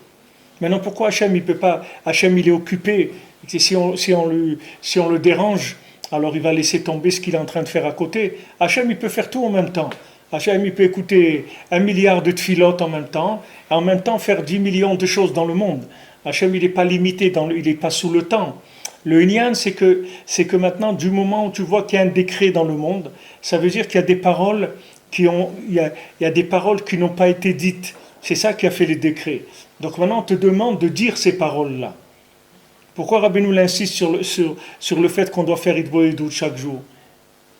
Maintenant, pourquoi Hachem, il peut pas? Hachem, il est occupé. Si on le dérange, alors il va laisser tomber ce qu'il est en train de faire à côté. Hachem, il peut faire tout en même temps. Hachem, il peut écouter 1 milliard de tfilotes en même temps, et en même temps faire 10 millions de choses dans le monde. Hachem, il n'est pas limité, il n'est pas sous le temps. Le Inyan, c'est que maintenant, du moment où tu vois qu'il y a un décret dans le monde, ça veut dire qu'il y a des paroles il y a des paroles qui n'ont pas été dites. C'est ça qui a fait les décrets. Donc maintenant, on te demande de dire ces paroles-là. Pourquoi Rabbeinu insiste sur le fait qu'on doit faire Idbo des doutes chaque jour?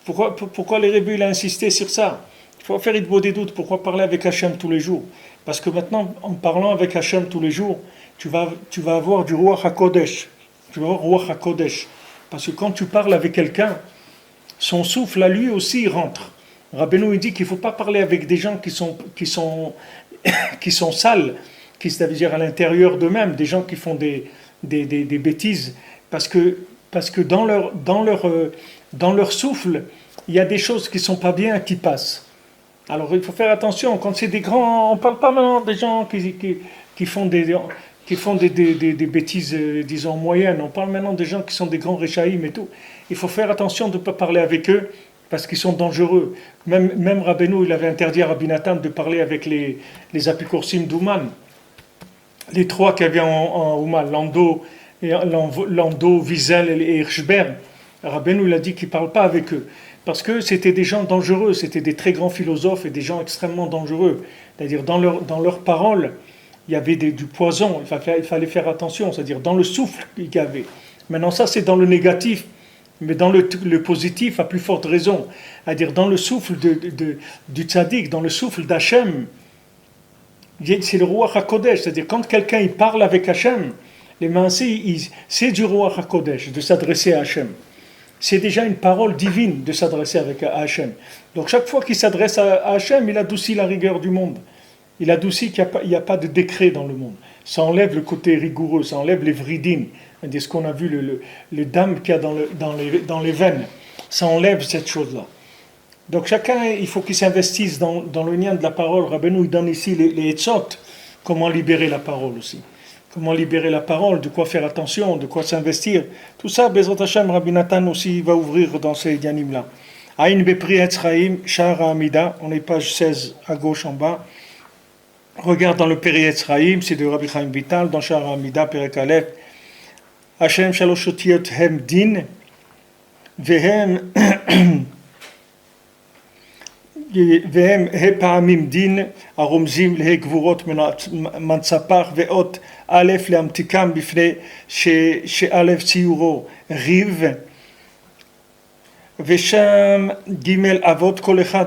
Pourquoi les Rebbe il a insisté sur ça? Il faut faire Idbo des doutes. Pourquoi parler avec Hachem tous les jours? Parce que maintenant, en parlant avec Hachem tous les jours, tu vas avoir du Ruach HaKodesh. Tu vas avoir Ruach HaKodesh. Parce que quand tu parles avec quelqu'un, son souffle à lui aussi il rentre. Rabbeinu il dit qu'il ne faut pas parler avec des gens qui sont sales, ça veut dire à l'intérieur d'eux-mêmes, des gens qui font des bêtises, parce que dans leur souffle, il y a des choses qui ne sont pas bien qui passent. Alors il faut faire attention, quand c'est des grands, on ne parle pas maintenant des gens qui font des bêtises, disons, moyennes. On parle maintenant des gens qui sont des grands réchaïm et tout. Il faut faire attention de ne pas parler avec eux, parce qu'ils sont dangereux. Même Rabbeinu, il avait interdit à Rabbi Nathan de parler avec les apicorsim d'Ouman. Les trois qui avaient en Ouman, Lando, Wiesel et Hirschberg. Rabbeinu, il a dit qu'il ne parle pas avec eux. Parce que c'était des gens dangereux, c'était des très grands philosophes et des gens extrêmement dangereux. C'est-à-dire, dans leurs paroles, il y avait du poison, il fallait faire attention, c'est-à-dire dans le souffle qu'il y avait. Maintenant, ça, c'est dans le négatif. Mais dans le positif, à plus forte raison, c'est-à-dire dans le souffle du tzaddik, dans le souffle d'Hachem, c'est le Ruach HaKodesh, c'est-à-dire quand quelqu'un il parle avec Hachem, les maaseh, c'est du Ruach HaKodesh, de s'adresser à Hachem. C'est déjà une parole divine de s'adresser à Hachem. Donc chaque fois qu'il s'adresse à Hachem, il adoucit la rigueur du monde. Il adoucit qu'il n'y a pas de décret dans le monde. Ça enlève le côté rigoureux, ça enlève les vridines, c'est ce qu'on a vu, le dam qu'il y a dans les veines. Ça enlève cette chose-là. Donc chacun, il faut qu'il s'investisse dans le lien de la parole. Rabbeinu il donne ici les etzot, comment libérer la parole aussi. Comment libérer la parole, de quoi faire attention, de quoi s'investir. Tout ça, Bezrat Hashem, Rabbi Nathan aussi va ouvrir dans ces dianim-là. Aïn Bepri Etz Chaim, Sha'ar HaAmida, on est page 16 à gauche en bas. Regarde dans le Peri Etz Chaim, c'est de Rabbi Chaim Vital, dans Sha'ar HaAmida, Perek Aleph. Hashem Shalosh Otiyot Hem Din, Vehem פעמים דין הרומזים להגבורות מנצפח ואות א' להמתיקם בפני שא' ציורו ריב ושם ג' אבות כל אחד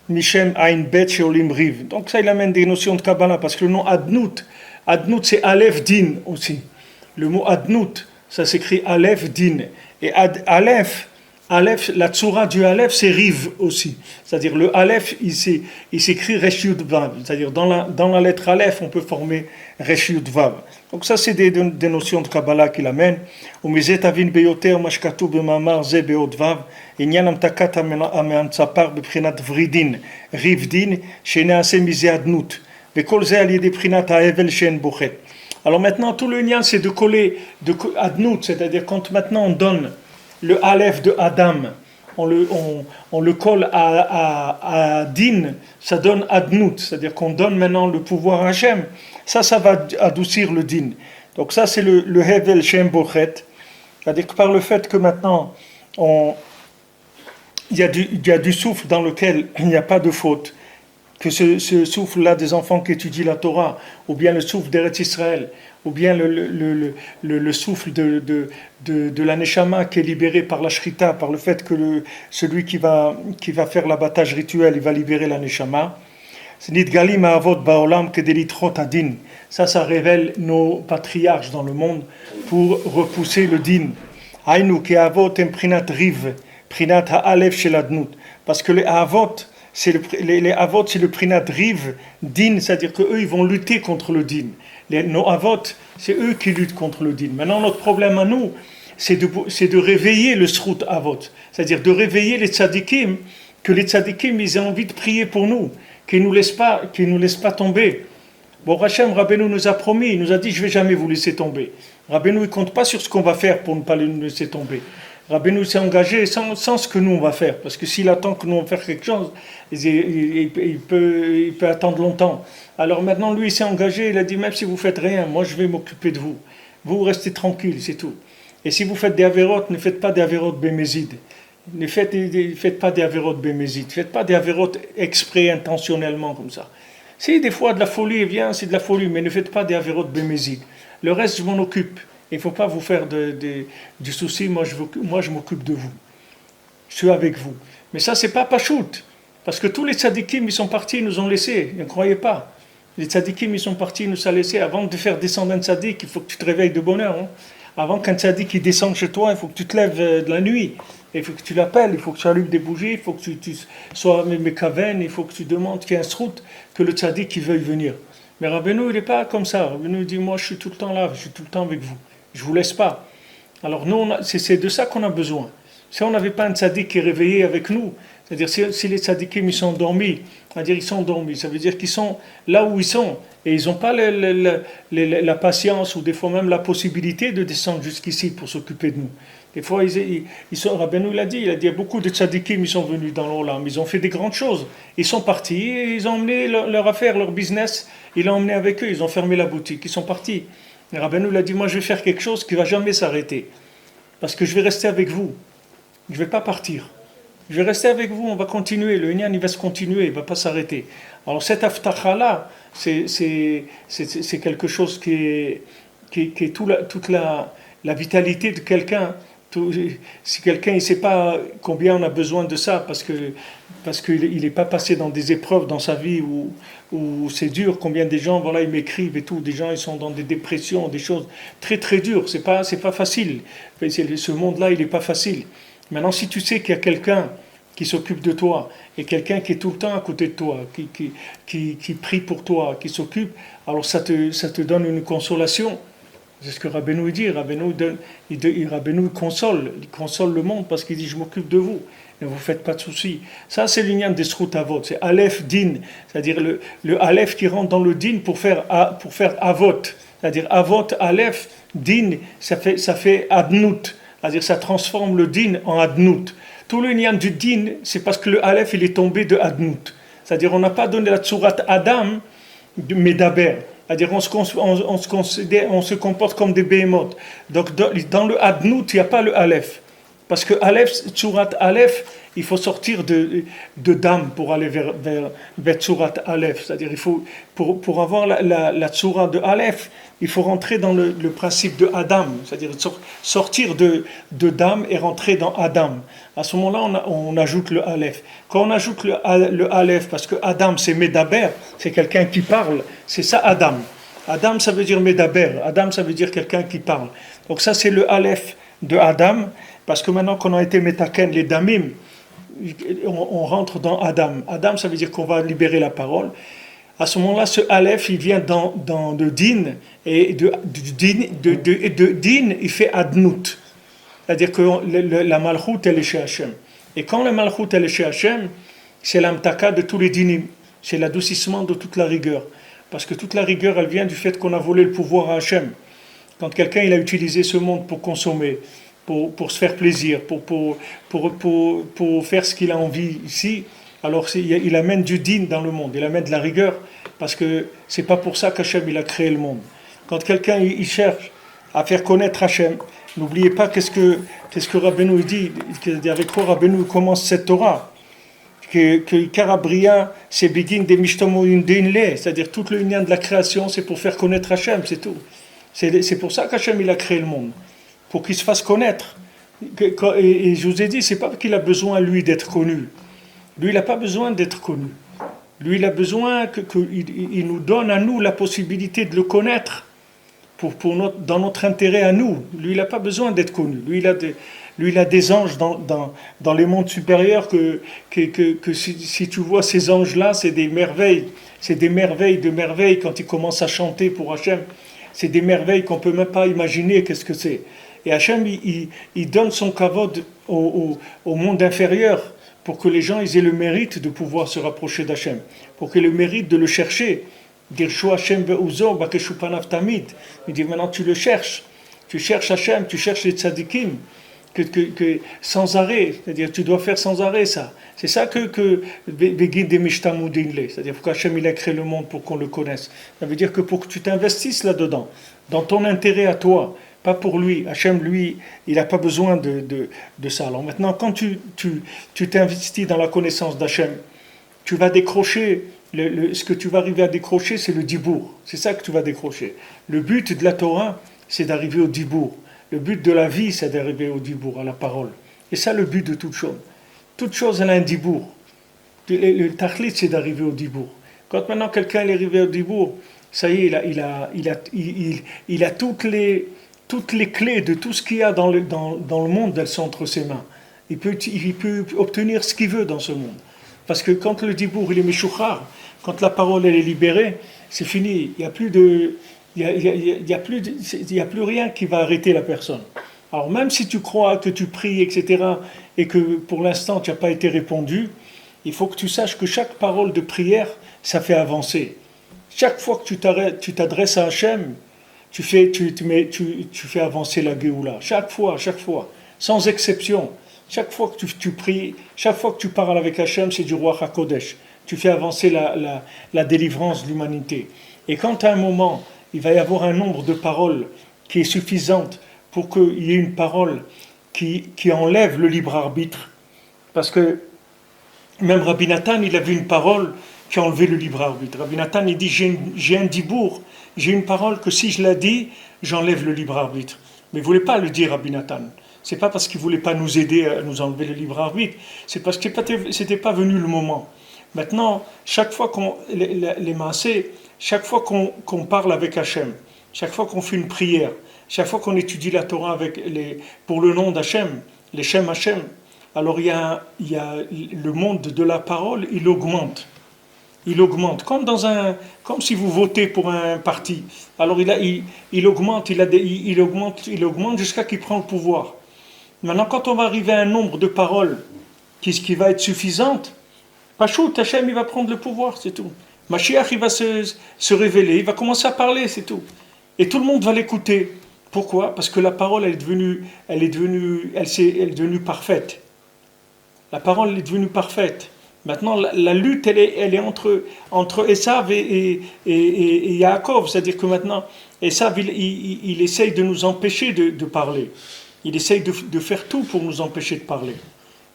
משם עין ב' שעולים ריב. Donc ça il amène des notions de Kabbalah parce que le nom Adnout c'est Aleph Din aussi. Le mot Adnout ça s'écrit Aleph Din et Aleph, la tsura du Aleph, c'est Riv aussi. C'est-à-dire le Aleph, il s'écrit Resh Yud Vav. C'est-à-dire dans la lettre Aleph, on peut former Resh Yud Vav. Donc ça, c'est des notions de Kabbalah qu'il amène. Umizet avin beyoter mashkatu b'mamar ze beod vav. Inyan amtakat ameantzapar b'prinat vridin. Rivdin, shenease mize adnut. Vekol ze al yedi prinat ha'evel shen bochet. Alors maintenant, tout le lien, c'est de coller adnut. C'est-à-dire quand maintenant on donne le Aleph de Adam on le colle à din, ça donne adnout, c'est-à-dire qu'on donne maintenant le pouvoir à Hachem. Ça va adoucir le din. Donc ça c'est le Hevel Shem Bochet, c'est-à-dire que par le fait que maintenant il y a du souffle dans lequel il n'y a pas de faute, que ce souffle-là des enfants qui étudient la Torah, ou bien le souffle d'Eretz Israël, ou bien le souffle de la Neshama qui est libéré par la Shrita, par le fait que celui qui va faire l'abattage rituel, il va libérer la Neshama. Ça révèle nos patriarches dans le monde pour repousser le din. Parce que les avot, c'est le prinat riv din, c'est-à-dire qu'eux ils vont lutter contre le din. Nos avot, c'est eux qui luttent contre le din. Maintenant notre problème à nous, c'est de réveiller le srout avot, c'est-à-dire de réveiller les tzadikim, que les tzadikim ils ont envie de prier pour nous, qu'ils nous laissent pas tomber. Bon, Hachem, Rabbeinu nous a promis, il nous a dit je vais jamais vous laisser tomber. Rabbeinu il compte pas sur ce qu'on va faire pour ne pas nous laisser tomber. Rabbeinu s'est engagé sans ce que nous on va faire, parce que s'il attend que nous on fasse quelque chose, il peut attendre longtemps. Alors maintenant lui il s'est engagé, il a dit même si vous faites rien, moi je vais m'occuper de vous. Vous restez tranquille, c'est tout. Et si vous faites des avérotes, ne faites pas des avérotes bémézides. Ne faites pas des avérotes bémézides. Faites pas des avérotes exprès, intentionnellement comme ça. Si des fois de la folie vient, c'est de la folie, mais ne faites pas des avérotes bémézides. Le reste je m'en occupe. Il ne faut pas vous faire du souci, moi je m'occupe de vous. Je suis avec vous. Mais ça, c'est pas pachout. Parce que tous les tzadikim, ils sont partis, ils nous ont laissés. Ne croyez pas. Les tzadikim, ils sont partis, ils nous ont laissés. Avant de faire descendre un tzadik, il faut que tu te réveilles de bonne heure. Hein. Avant qu'un tzadik il descende chez toi, il faut que tu te lèves de la nuit. Il faut que tu l'appelles, il faut que tu allumes des bougies, il faut que tu sois mékaven, il faut que tu demandes qu'il y ait un srout, que le tzadik il veuille venir. Mais Rabbeinu, il n'est pas comme ça. Rabbeinu dit, moi je suis tout le temps là, je suis tout le temps avec vous. Je ne vous laisse pas. Alors nous, c'est de ça qu'on a besoin. Si on n'avait pas un tzaddik qui est réveillé avec nous, c'est-à-dire si les tzaddikim ils sont endormis, c'est-à-dire ils sont endormis, ça veut dire qu'ils sont là où ils sont, et ils n'ont pas la patience ou des fois même la possibilité de descendre jusqu'ici pour s'occuper de nous. Des fois, Rabbeinu l'a dit, il y a beaucoup de tzaddikim, ils sont venus dans l'Olam, ils ont fait des grandes choses. Ils sont partis, ils ont emmené leur affaire, leur business, ils l'ont emmené avec eux, ils ont fermé la boutique, ils sont partis. Et Rabbeinu l'a dit, moi je vais faire quelque chose qui ne va jamais s'arrêter. Parce que je vais rester avec vous. Je ne vais pas partir. Je vais rester avec vous, on va continuer. Le Inyan, il va se continuer, il ne va pas s'arrêter. Alors cette aftacha-là, c'est quelque chose qui est toute la vitalité de quelqu'un. Si quelqu'un ne sait pas combien on a besoin de ça, parce qu'il n'est pas passé dans des épreuves dans sa vie où c'est dur, combien des gens, voilà, ils m'écrivent et tout, des gens ils sont dans des dépressions, des choses très très dures, c'est pas facile. Ce monde-là, il n'est pas facile. Maintenant, si tu sais qu'il y a quelqu'un qui s'occupe de toi, et quelqu'un qui est tout le temps à côté de toi, qui prie pour toi, qui s'occupe, alors ça te donne une consolation. C'est ce que Rabbeinu dit. Rabbeinu console le monde parce qu'il dit je m'occupe de vous, ne vous faites pas de soucis. Ça c'est l'union des srout avot, c'est Aleph din, c'est-à-dire le Aleph qui rentre dans le din pour faire avot, c'est-à-dire avot Aleph din, ça fait adnout, c'est-à-dire ça transforme le din en adnout. Tout l'union du din, c'est parce que le Aleph il est tombé de adnout, c'est-à-dire on n'a pas donné la tsurat Adam de Medaber. C'est-à-dire on se comporte comme des behemoths. Donc dans le adnout, il n'y a pas le Aleph. Parce que Aleph, Tsurat Aleph, il faut sortir de Dam pour aller vers Tsurat Aleph. C'est-à-dire il faut, pour avoir la Tsura de Aleph, il faut rentrer dans le principe de Adam. C'est-à-dire sortir de Dam et rentrer dans Adam. À ce moment-là, on ajoute le Aleph. Quand on ajoute le Aleph, parce que Adam c'est Medaber, c'est quelqu'un qui parle, c'est ça Adam. Adam ça veut dire Medaber, Adam ça veut dire quelqu'un qui parle. Donc ça c'est le Aleph de Adam, parce que maintenant qu'on a été Metaken, les Damim, on rentre dans Adam. Adam ça veut dire qu'on va libérer la parole. À ce moment-là, ce Aleph, il vient dans le Din, et de Din, il fait Adnout. C'est-à-dire que la Malchut, elle est chez Hachem. Et quand la Malchut, elle est chez Hachem, c'est l'amtaka de tous les dinim. C'est l'adoucissement de toute la rigueur. Parce que toute la rigueur, elle vient du fait qu'on a volé le pouvoir à Hachem. Quand quelqu'un il a utilisé ce monde pour consommer, pour se faire plaisir, pour faire ce qu'il a envie ici. Alors il amène du din dans le monde, il amène de la rigueur, parce que c'est pas pour ça qu'Hachem il a créé le monde. Quand quelqu'un il cherche à faire connaître Hachem, n'oubliez pas qu'est-ce que Rabbeinu dit, avec quoi Rabbeinu commence cette Torah, que Karabria c'est begin des mishtamoim d'inle, c'est-à-dire toute le lien de la création, c'est pour faire connaître Hachem, c'est tout. C'est pour ça qu'Hachem il a créé le monde, pour qu'il se fasse connaître. Et je vous ai dit, c'est pas qu'il a besoin lui d'être connu. Lui, il n'a pas besoin d'être connu. Lui, il a besoin qu'il nous donne à nous la possibilité de le connaître dans notre intérêt à nous. Lui, il n'a pas besoin d'être connu. Lui, il a des anges dans les mondes supérieurs que si tu vois ces anges-là, c'est des merveilles. C'est des merveilles de merveilles quand ils commencent à chanter pour Hachem. C'est des merveilles qu'on ne peut même pas imaginer qu'est-ce que c'est. Et Hachem, il donne son kavod au monde inférieur, pour que les gens aient le mérite de pouvoir se rapprocher d'Hachem, pour qu'ils aient le mérite de le chercher. Dire Hachem ve'uzo bakeshupanav tamid. Il dit maintenant tu le cherches, tu cherches Hachem, tu cherches les tzadikim, que sans arrêt, c'est-à-dire tu dois faire sans arrêt ça. C'est ça que Begin des Mishtamudinle, c'est-à-dire qu'Hachem il a créé le monde pour qu'on le connaisse. Ça veut dire que pour que tu t'investisses là-dedans, dans ton intérêt à toi, pas pour lui. Hachem, lui, il n'a pas besoin de ça. Alors maintenant, quand tu t'investis dans la connaissance d'Hachem, tu vas décrocher, ce que tu vas arriver à décrocher, c'est le dibour. C'est ça que tu vas décrocher. Le but de la Torah, c'est d'arriver au dibour. Le but de la vie, c'est d'arriver au dibour, à la parole. Et ça, le but de toute chose. Toute chose, elle a un dibour. Le tachlit, c'est d'arriver au dibour. Quand maintenant quelqu'un est arrivé au dibour, ça y est, il a toutes les clés de tout ce qu'il y a dans le monde, elles sont entre ses mains. Il peut obtenir ce qu'il veut dans ce monde. Parce que quand le dibour il est meshuchar, quand la parole elle est libérée, c'est fini. Il n'y a plus rien qui va arrêter la personne. Alors même si tu crois que tu pries, etc., et que pour l'instant tu n'as pas été répondu, il faut que tu saches que chaque parole de prière, ça fait avancer. Chaque fois que tu t'adresses à Hachem, tu fais avancer la Géoula. Chaque fois, sans exception. Chaque fois que tu pries, chaque fois que tu parles avec Hachem, c'est du roi HaKodesh. Tu fais avancer la délivrance de l'humanité. Et quand à un moment, il va y avoir un nombre de paroles qui est suffisante pour qu'il y ait une parole qui enlève le libre arbitre, parce que même Rabbi Nathan, il avait une parole qui a enlevé le libre arbitre. Rabbi Nathan, il dit, j'ai un dibour, j'ai une parole que si je la dis, j'enlève le libre arbitre. Mais il ne voulait pas le dire, Rabbi Nathan. Ce n'est pas parce qu'il ne voulait pas nous aider à nous enlever le libre arbitre, c'est parce que ce n'était pas venu le moment. Maintenant, chaque fois les massés, chaque fois qu'on parle avec Hachem, chaque fois qu'on fait une prière, chaque fois qu'on étudie la Torah pour le nom d'Hachem, les Shem Hachem, alors il y a le monde de la parole, il augmente. Il augmente, comme si vous votez pour un parti. Alors il augmente jusqu'à qu'il prend le pouvoir. Maintenant, quand on va arriver à un nombre de paroles qui va être suffisante, Pachout, Hachem, il va prendre le pouvoir, c'est tout. Mashiach, il va se révéler, il va commencer à parler, c'est tout. Et tout le monde va l'écouter. Pourquoi ? Parce que la parole, elle est devenue parfaite. La parole est devenue parfaite. Maintenant, la lutte, elle est entre Esav et Yaakov. C'est-à-dire que maintenant, Esav, il essaye de nous empêcher de parler. Il essaye de faire tout pour nous empêcher de parler.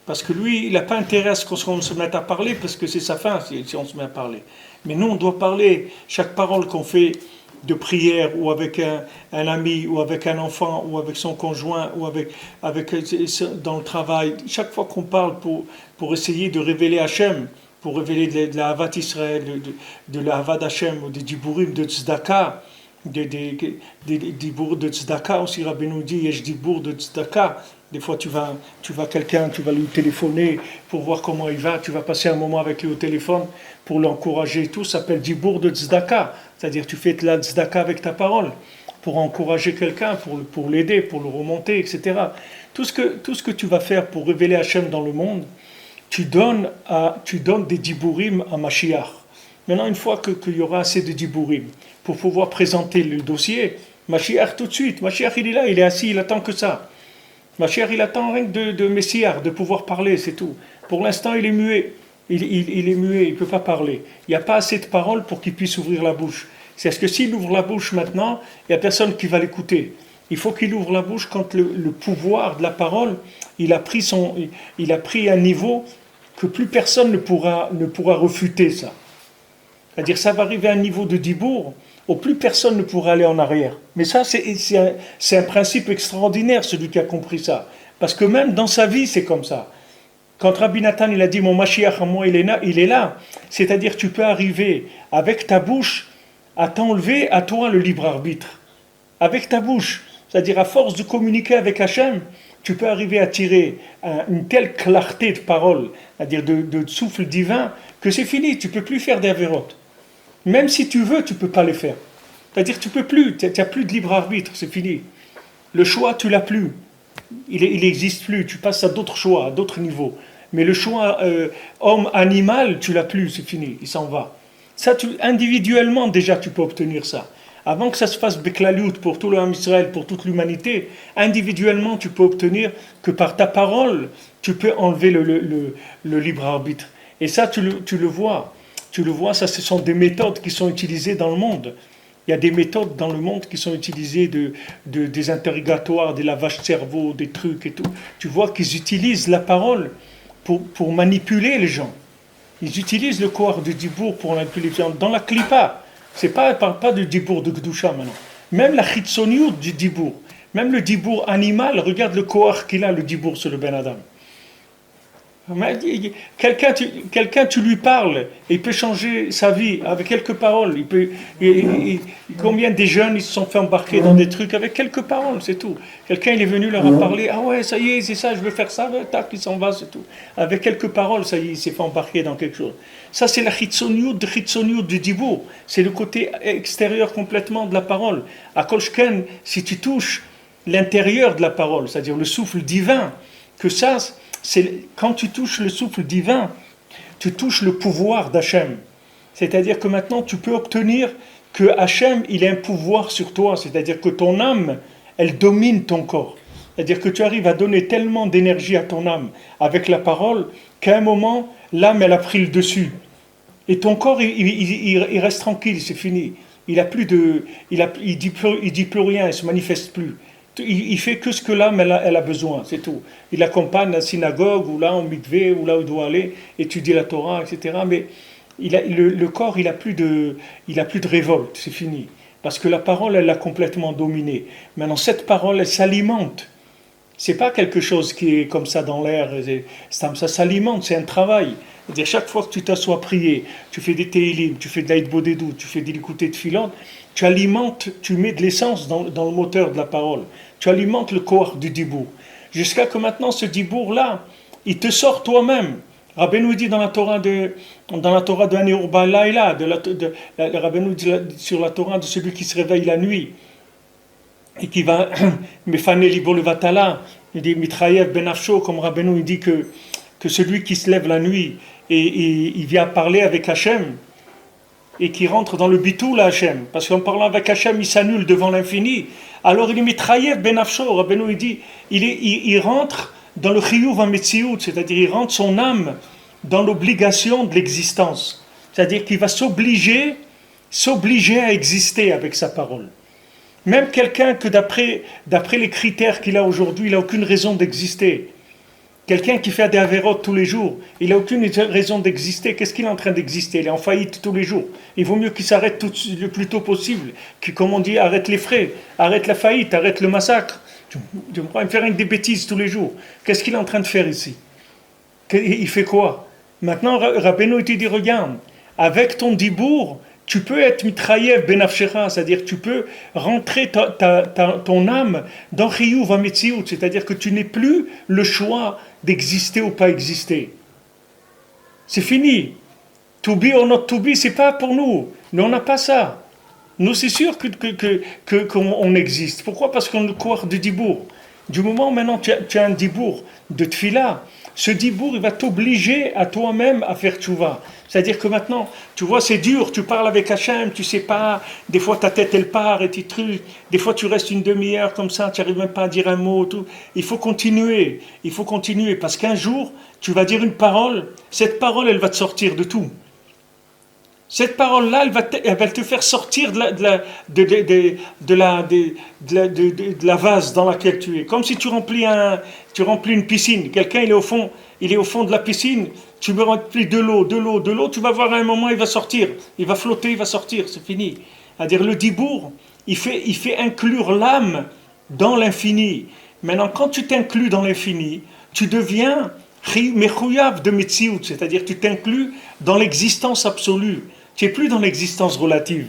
Parce que lui, il n'a pas intérêt à ce qu'on se mette à parler, parce que c'est sa fin si on se met à parler. Mais nous, on doit parler. Chaque parole qu'on fait de prière, ou avec un ami, ou avec un enfant, ou avec son conjoint, ou dans le travail, chaque fois qu'on parle pour essayer de révéler Hachem, pour révéler de la Havat Israël, de la Havat Hachem, ou des Diburim de Tzedaka, des Dibour de Tzedaka, aussi Rabbi nous dit, Yesh Dibour de Tzedaka. Des fois, tu vas lui téléphoner pour voir comment il va, tu vas passer un moment avec lui au téléphone pour l'encourager. Tout s'appelle Dibour de Tzedaka, c'est-à-dire tu fais de la Tzedaka avec ta parole pour encourager quelqu'un, pour l'aider, pour le remonter, etc. Tout ce que tu vas faire pour révéler Hachem dans le monde, tu donnes des Diburim à Mashiach. Maintenant, une fois qu'il y aura assez de Diburim pour pouvoir présenter le dossier, Mashiach tout de suite, Mashiach il est là, il est assis, il attend que ça. Mashiach, il attend rien que de Messiah, de pouvoir parler, c'est tout. Pour l'instant, il est muet. Il est muet, il ne peut pas parler. Il n'y a pas assez de paroles pour qu'il puisse ouvrir la bouche. C'est-à-dire que s'il ouvre la bouche maintenant, il n'y a personne qui va l'écouter. Il faut qu'il ouvre la bouche quand le pouvoir de la parole, il a pris un niveau que plus personne ne pourra refuter ça. C'est-à-dire ça va arriver à un niveau de dibour où plus personne ne pourra aller en arrière. Mais ça, c'est un principe extraordinaire, celui qui a compris ça. Parce que même dans sa vie, c'est comme ça. Quand Rabbi Nathan, il a dit « Mon Mashiach à moi, il est là », c'est-à-dire tu peux arriver avec ta bouche à t'enlever à toi le libre arbitre. Avec ta bouche. C'est-à-dire à force de communiquer avec Hachem, tu peux arriver à tirer une telle clarté de parole, c'est-à-dire de souffle divin, que c'est fini, tu ne peux plus faire des avérotes. Même si tu veux, tu ne peux pas les faire. C'est-à-dire tu peux plus, tu n'as plus de libre arbitre, c'est fini. Le choix, tu l'as plus. Il n'existe plus, tu passes à d'autres choix, à d'autres niveaux. Mais le choix homme-animal, tu l'as plus, c'est fini, il s'en va. Ça, individuellement, déjà, tu peux obtenir ça. Avant que ça se fasse Beklaliout pour tout le Ham Israël, pour toute l'humanité, individuellement, tu peux obtenir que par ta parole, tu peux enlever le libre arbitre. Et ça, tu le vois. Tu le vois, ça, ce sont des méthodes qui sont utilisées dans le monde. Il y a des méthodes dans le monde qui sont utilisées des interrogatoires, des lavages de cerveau, des trucs et tout. Tu vois qu'ils utilisent la parole pour manipuler les gens. Ils utilisent le corps du dibour pour manipuler les gens. Dans la klipa, parle pas du dibour de Gdusha maintenant. Même la chitsoniout du dibour, même le dibour animal, regarde le corps qu'il a, le dibour sur le Ben Adam. Quelqu'un, tu lui parles, et il peut changer sa vie avec quelques paroles. Combien des jeunes ils se sont fait embarquer dans des trucs avec quelques paroles, c'est tout. Quelqu'un il est venu leur a parlé, ah ouais, ça y est, c'est ça, je veux faire ça, tac, il s'en va, c'est tout. Avec quelques paroles, ça y est, il s'est fait embarquer dans quelque chose. Ça, c'est la chitsoniout du dibour. C'est le côté extérieur complètement de la parole. À Kolshken, si tu touches l'intérieur de la parole, c'est-à-dire le souffle divin, que ça, quand tu touches le souffle divin, tu touches le pouvoir d'Hachem. C'est-à-dire que maintenant, tu peux obtenir que Hachem, il a un pouvoir sur toi. C'est-à-dire que ton âme, elle domine ton corps. C'est-à-dire que tu arrives à donner tellement d'énergie à ton âme avec la parole qu'à un moment, l'âme, elle a pris le dessus. Et ton corps, il reste tranquille, c'est fini. Il dit plus rien, il ne se manifeste plus. Il fait que ce que l'âme elle a besoin, c'est tout. Il accompagne à la synagogue, ou là en mikvé, ou là où il doit aller, étudier la Torah, etc. Mais le corps, il a plus de révolte, c'est fini. Parce que la parole, elle l'a complètement dominé. Maintenant, cette parole, elle s'alimente. C'est pas quelque chose qui est comme ça dans l'air, ça s'alimente, c'est un travail. C'est-à-dire, chaque fois que tu t'assois prier, tu fais des télim, tu fais de l'aïd bodedou, tu fais des l'écouter de filant, tu alimentes, tu mets de l'essence dans le moteur de la parole. Tu alimentes le corps du dibour. Jusqu'à que maintenant, ce dibour-là, il te sort toi-même. Rabbeinu dit dans la Torah de Haneur Balaïla, Rabbeinu dit sur la Torah de celui qui se réveille la nuit et qui va Mefane Libo le Vatala, il dit Mitrayev Ben Afsho, comme Rabbeinu il dit que celui qui se lève la nuit et il vient parler avec Hachem et qui rentre dans le bitoul à Hachem, parce qu'en parlant avec Hachem, il s'annule devant l'infini. Alors il est Mitrayev Ben Afsho, Rabbeinu il dit, il rentre dans le chiyuv ha-metziut, c'est-à-dire il rentre son âme dans l'obligation de l'existence. C'est-à-dire qu'il va s'obliger à exister avec sa parole. Même quelqu'un que d'après les critères qu'il a aujourd'hui, il n'a aucune raison d'exister. Quelqu'un qui fait des avérotes tous les jours, il n'a aucune raison d'exister. Qu'est-ce qu'il est en train d'exister? Il est en faillite tous les jours. Il vaut mieux qu'il s'arrête le plus tôt possible. Comme on dit, arrête les frais, arrête la faillite, arrête le massacre. Tu me crois, il me fait rien que des bêtises tous les jours. Qu'est-ce qu'il est en train de faire ici? Il fait quoi? Maintenant, Rabbeinu te dit, regarde, avec ton dibour, tu peux être mitrayev ben afshecha, c'est-à-dire tu peux rentrer ton âme dans chiyuv ha-metziut, c'est-à-dire que tu n'es plus le choix d'exister ou pas exister. C'est fini. To be or not to be, c'est pas pour nous. Nous, on n'a pas ça. Nous, c'est sûr qu'on existe. Pourquoi? Parce qu'on le croit du dibour. Du moment où maintenant tu as un dibour de tfila, Ce dibour, il va t'obliger à toi-même à faire tchouva. C'est-à-dire que maintenant, tu vois, c'est dur, tu parles avec Hachem, tu sais pas, des fois ta tête elle part et tes trucs, des fois tu restes une demi-heure comme ça, tu n'arrives même pas à dire un mot, tout. Il faut continuer, parce qu'un jour, tu vas dire une parole, cette parole, elle va te sortir de tout. Cette parole-là, elle va te faire sortir de la vase dans laquelle tu es. Comme si tu remplis une piscine. Quelqu'un, il est au fond de la piscine. Tu me remplis de l'eau. Tu vas voir à un moment, il va sortir. Il va flotter, il va sortir. C'est fini. C'est-à-dire le dibour, il fait inclure l'âme dans l'infini. Maintenant, quand tu t'inclus dans l'infini, tu deviens mechouyav de metsiout, c'est-à-dire tu t'inclus dans l'existence absolue. Tu n'es plus dans l'existence relative.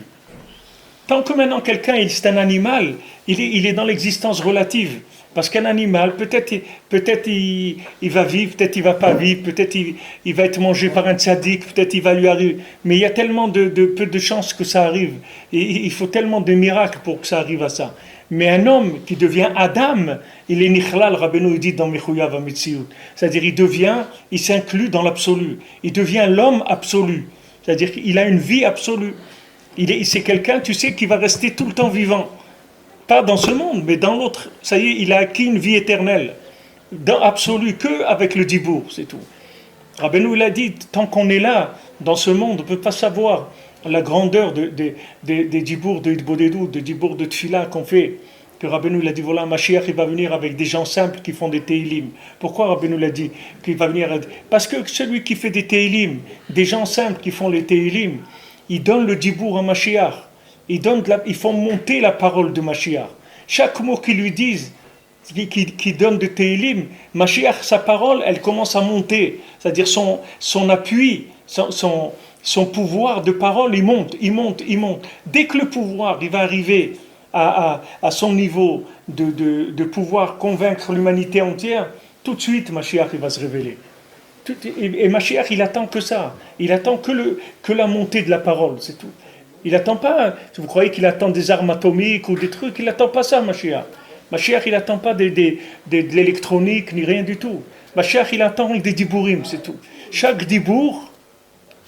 Tant que maintenant quelqu'un c'est un animal, il est dans l'existence relative. Parce qu'un animal, peut-être il va vivre, peut-être il va pas vivre, peut-être il va être mangé par un tzaddik, peut-être il va lui arriver. Mais il y a tellement peu de chances que ça arrive. Et il faut tellement de miracles pour que ça arrive à ça. Mais un homme qui devient Adam, il est Nichlal, Rabbeinu dit dans Mechouyav HaMetziut. C'est-à-dire il s'inclut dans l'absolu. Il devient l'homme absolu. C'est-à-dire qu'il a une vie absolue. C'est quelqu'un, tu sais, qui va rester tout le temps vivant. Pas dans ce monde, mais dans l'autre. Ça y est, il a acquis une vie éternelle. Absolue, que avec le dibour, c'est tout. Rabbeinu l'a dit, tant qu'on est là, dans ce monde, on ne peut pas savoir la grandeur des dibours de Hitbodedut, des dibours de Tfila qu'on fait. Que Rabbeinu l'a dit, voilà, Mashiach, il va venir avec des gens simples qui font des Teilim. Pourquoi Rabbeinu l'a dit qu'il va venir? Parce que celui qui fait des Teilim, des gens simples qui font les Teilim, ils donnent le dibour à Mashiach. Ils font monter la parole de Mashiach. Chaque mot qu'ils lui disent, qui donne de Teilim, Mashiach, sa parole, elle commence à monter. C'est-à-dire son appui, son pouvoir de parole, il monte. Dès que le pouvoir, il va arriver à son niveau de pouvoir convaincre l'humanité entière, tout de suite, Mashiach, il va se révéler. Et Mashiach, il attend que ça. Il attend que la montée de la parole, c'est tout. Il n'attend pas, si vous croyez qu'il attend des armes atomiques ou des trucs, il n'attend pas ça, Mashiach. Mashiach, il n'attend pas de l'électronique, ni rien du tout. Mashiach, il attend des dibourim, c'est tout. Chaque dibour,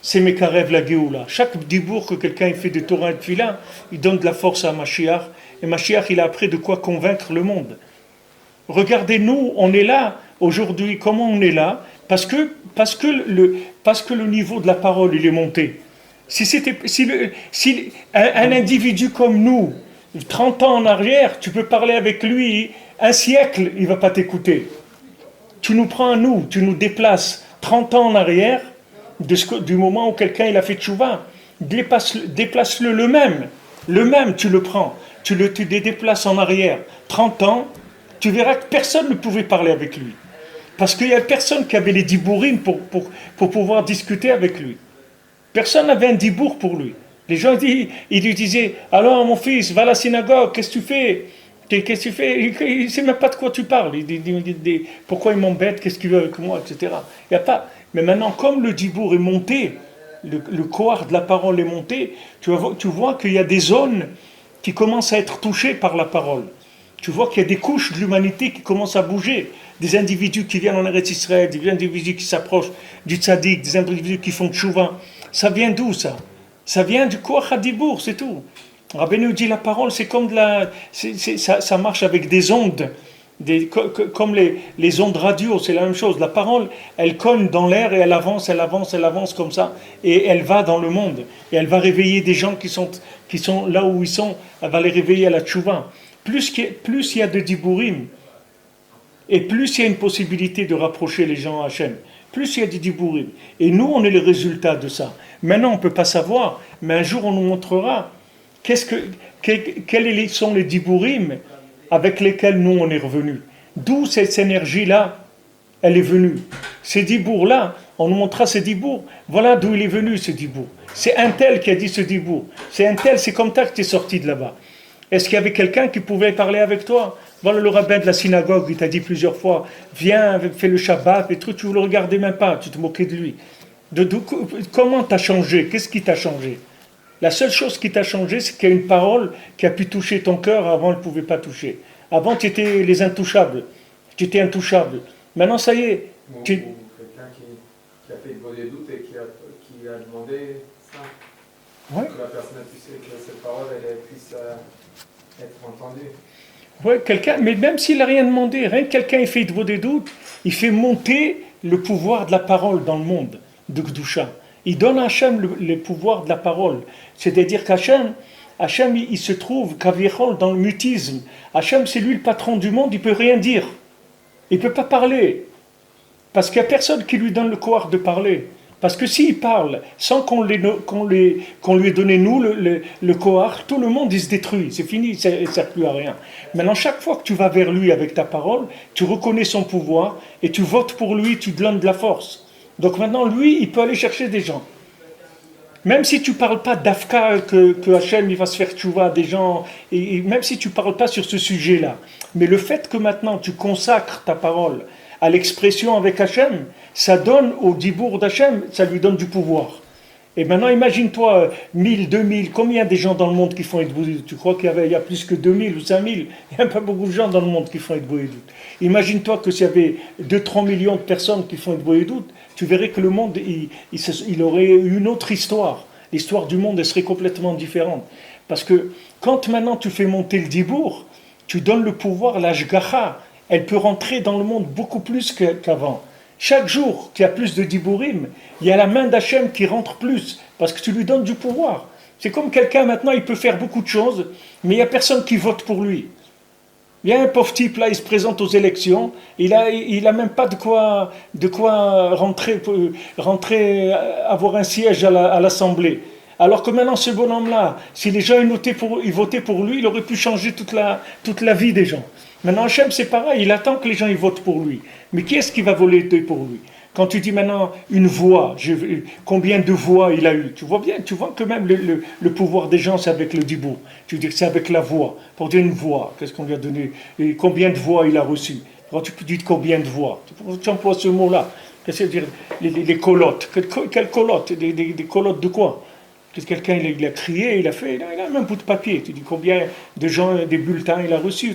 c'est Mekarev la Géoula. Chaque dibour que quelqu'un fait de Torah et de Tfila, il donne de la force à Mashiach. Et Mashiach, il a après de quoi convaincre le monde. Regardez-nous, on est là, aujourd'hui, comment on est là? Parce que le niveau de la parole, il est monté. Si un individu comme nous, 30 ans en arrière, tu peux parler avec lui, un siècle, il ne va pas t'écouter. Tu nous prends à nous, tu nous déplaces 30 ans en arrière, du moment où quelqu'un il a fait tchouva, déplace-le le même, tu le prends, tu le déplaces en arrière, 30 ans, tu verras que personne ne pouvait parler avec lui. Parce qu'il n'y a personne qui avait les dibourim pour pouvoir discuter avec lui. Personne n'avait un dibour pour lui. Les gens ils lui disaient, alors mon fils, va à la synagogue, qu'est-ce que tu fais? Il ne sait même pas de quoi tu parles. Il dit, pourquoi il m'embête? Qu'est-ce qu'il veut avec moi? Etc. Il y a pas. Mais maintenant, comme le dibour est monté, le kohar de la parole est monté, tu vois qu'il y a des zones qui commencent à être touchées par la parole. Tu vois qu'il y a des couches de l'humanité qui commencent à bouger. Des individus qui viennent en Eretz Israël, des individus qui s'approchent du tzaddik, des individus qui font tchouva. Ça vient d'où ça? Ça vient du kohar hadibour, c'est tout. Rabbeinu dit la parole, c'est comme ça marche avec des ondes, comme les ondes radio, c'est la même chose. La parole, elle cogne dans l'air et elle avance comme ça, et elle va dans le monde, et elle va réveiller des gens qui sont là où ils sont, elle va les réveiller à la tchouva. Plus il y a de dibourim, et plus il y a une possibilité de rapprocher les gens à Hachem, plus il y a de dibourim. Et nous, on est le résultat de ça. Maintenant, on ne peut pas savoir, mais un jour, on nous montrera quels sont les dibourim avec lesquels nous, on est revenus. D'où cette énergie-là, elle est venue. Ces dibours-là, on nous montrera ces dibours. Voilà d'où il est venu, ce dibour. C'est un tel qui a dit ce dibour. C'est un tel, c'est comme ça que tu es sorti de là-bas. Est-ce qu'il y avait quelqu'un qui pouvait parler avec toi? Voilà le rabbin de la synagogue, il t'a dit plusieurs fois, viens, fais le Shabbat, et tout, tu ne le regardais même pas, tu te moquais de lui. Comment t'as changé? Qu'est-ce qui t'a changé? La seule chose qui t'a changé, c'est qu'il y a une parole qui a pu toucher ton cœur, avant elle ne pouvait pas toucher. Avant, tu étais les intouchables. Tu étais intouchable. Maintenant, ça y est, Ou Tu- quelqu'un qui a fait une bonne doute et qui a demandé ça. Ouais. Que la personne puisse, que cette parole elle puisse être entendue. Ouais, quelqu'un, mais même s'il n'a rien demandé, rien que quelqu'un il fait des doutes, il fait monter le pouvoir de la parole dans le monde, de Gdusha. Il donne à Hachem le pouvoir de la parole. C'est-à-dire Hachem il se trouve, Kavichol, dans le mutisme. Hachem, c'est lui le patron du monde, il ne peut rien dire. Il ne peut pas parler. Parce qu'il n'y a personne qui lui donne le pouvoir de parler. Parce que s'il parle sans qu'on lui ait donné nous le koach, tout le monde il se détruit, c'est fini, ça ne sert plus à rien. Maintenant, chaque fois que tu vas vers lui avec ta parole, tu reconnais son pouvoir et tu votes pour lui, tu donnes de la force. Donc maintenant, lui, il peut aller chercher des gens. Même si tu ne parles pas d'Afka, que Hachem il va se faire tchouva des gens, et même si tu ne parles pas sur ce sujet-là, mais le fait que maintenant tu consacres ta parole à l'expression avec Hachem, ça donne au dibour d'Hachem, ça lui donne du pouvoir. Et maintenant, imagine-toi, 1000, 2000, combien des gens dans le monde qui font Edboudit? Tu crois qu'il y a plus que 2000 ou 5000? Il n'y a pas beaucoup de gens dans le monde qui font Edboudit. Imagine-toi que s'il y avait 2-3 millions de personnes qui font Edboudit, tu verrais que le monde, il aurait une autre histoire. L'histoire du monde, elle serait complètement différente. Parce que quand maintenant tu fais monter le dibour, tu donnes le pouvoir, l'ashgacha, elle peut rentrer dans le monde beaucoup plus qu'avant. Chaque jour qu'il y a plus de dibourim, il y a la main d'Hachem qui rentre plus, parce que tu lui donnes du pouvoir. C'est comme quelqu'un maintenant, il peut faire beaucoup de choses, mais il n'y a personne qui vote pour lui. Il y a un pauvre type là, il se présente aux élections, il a même pas de quoi rentrer, avoir un siège à l'Assemblée. Alors que maintenant, ce bonhomme-là, si les gens ils votaient pour lui, il aurait pu changer toute la vie des gens. Maintenant, Hachem, c'est pareil, il attend que les gens ils votent pour lui. Mais qui est-ce qui va voter pour lui? Quand tu dis maintenant une voix, combien de voix il a eu? Tu vois bien, tu vois que même le pouvoir des gens, c'est avec le dibour. Tu dis que c'est avec la voix. Pour dire une voix, qu'est-ce qu'on lui a donné? Et combien de voix il a reçu? Quand tu dis combien de voix, tu emploies ce mot-là. Qu'est-ce que ça veut dire? Les colottes. Quelles colottes? Des colottes de quoi? Quelqu'un il a crié, il a même un bout de papier. Tu dis combien de gens, des bulletins il a reçus,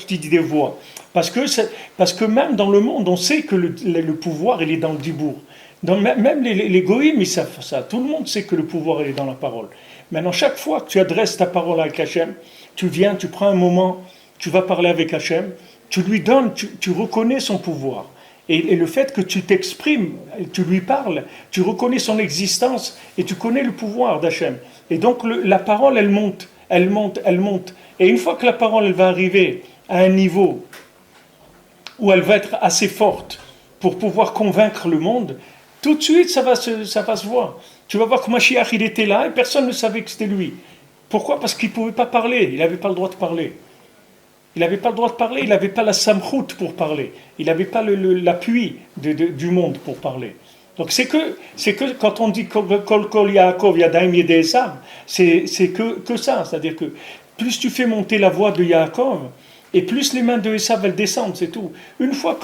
tu dis des voix. Parce que même dans le monde, on sait que le pouvoir, il est dans le dibour. Même les goïms, ils savent ça. Tout le monde sait que le pouvoir, il est dans la parole. Maintenant, chaque fois que tu adresses ta parole avec Hachem, tu viens, tu prends un moment, tu vas parler avec Hachem, tu lui donnes, tu reconnais son pouvoir. Et le fait que tu t'exprimes, tu lui parles, tu reconnais son existence et tu connais le pouvoir d'Hachem. Et donc la parole, elle monte, elle monte, elle monte. Et une fois que la parole, elle va arriver à un niveau où elle va être assez forte pour pouvoir convaincre le monde, tout de suite, ça va se voir. Tu vas voir que Mashiach, il était là et personne ne savait que c'était lui. Pourquoi? Parce qu'il ne pouvait pas parler, il n'avait pas le droit de parler. Il n'avait pas le droit de parler, il n'avait pas la samchout pour parler. Il n'avait pas l'appui du monde pour parler. Donc c'est que quand on dit Kol Kol Yaakov Yadaim Yedei Esav, c'est que ça. C'est-à-dire que plus tu fais monter la voix de Yaakov, et plus les mains de Esav elles descendent, c'est tout. Une fois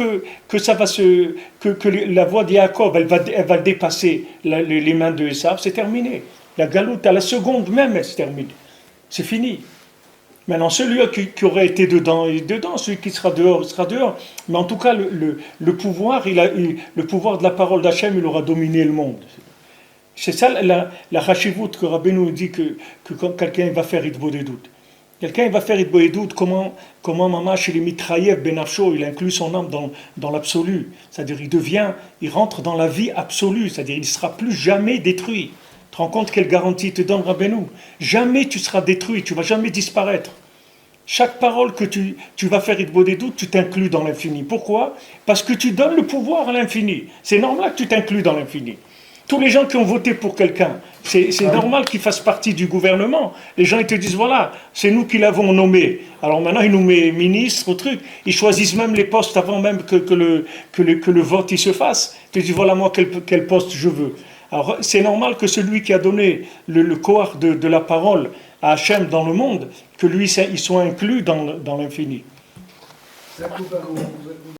que ça va que la voix de Yaakov elle va dépasser les mains de Esav, c'est terminé. La galoute à la seconde même elle se termine. C'est fini. Maintenant, celui qui aurait été dedans est dedans, celui qui sera dehors, il sera dehors. Mais en tout cas, le pouvoir, le pouvoir de la parole d'Hachem, il aura dominé le monde. C'est ça la Hashivut que Rabbeinu dit que quand quelqu'un va faire Idbodedut. Quelqu'un va faire Idbodedut, comment Mamash, il est mitraïev benafsho, il inclut son âme dans l'absolu. C'est-à-dire, il rentre dans la vie absolue, c'est-à-dire, il ne sera plus jamais détruit. Tu te rends compte quelle garantie te donne Rabbeinu? Jamais tu seras détruit, tu ne vas jamais disparaître. Chaque parole que tu vas faire Idbodedut, tu t'inclus dans l'infini. Pourquoi? Parce que tu donnes le pouvoir à l'infini. C'est normal que tu t'inclus dans l'infini. Tous les gens qui ont voté pour quelqu'un, c'est normal qu'ils fassent partie du gouvernement. Les gens ils te disent voilà, c'est nous qui l'avons nommé. Alors maintenant ils nous mettent ministre, truc. Ils choisissent même les postes avant même que le vote il se fasse. Ils te disent voilà moi quel poste je veux. Alors c'est normal que celui qui a donné le koach de la parole à Hachem dans le monde, que lui il soit inclus dans l'infini.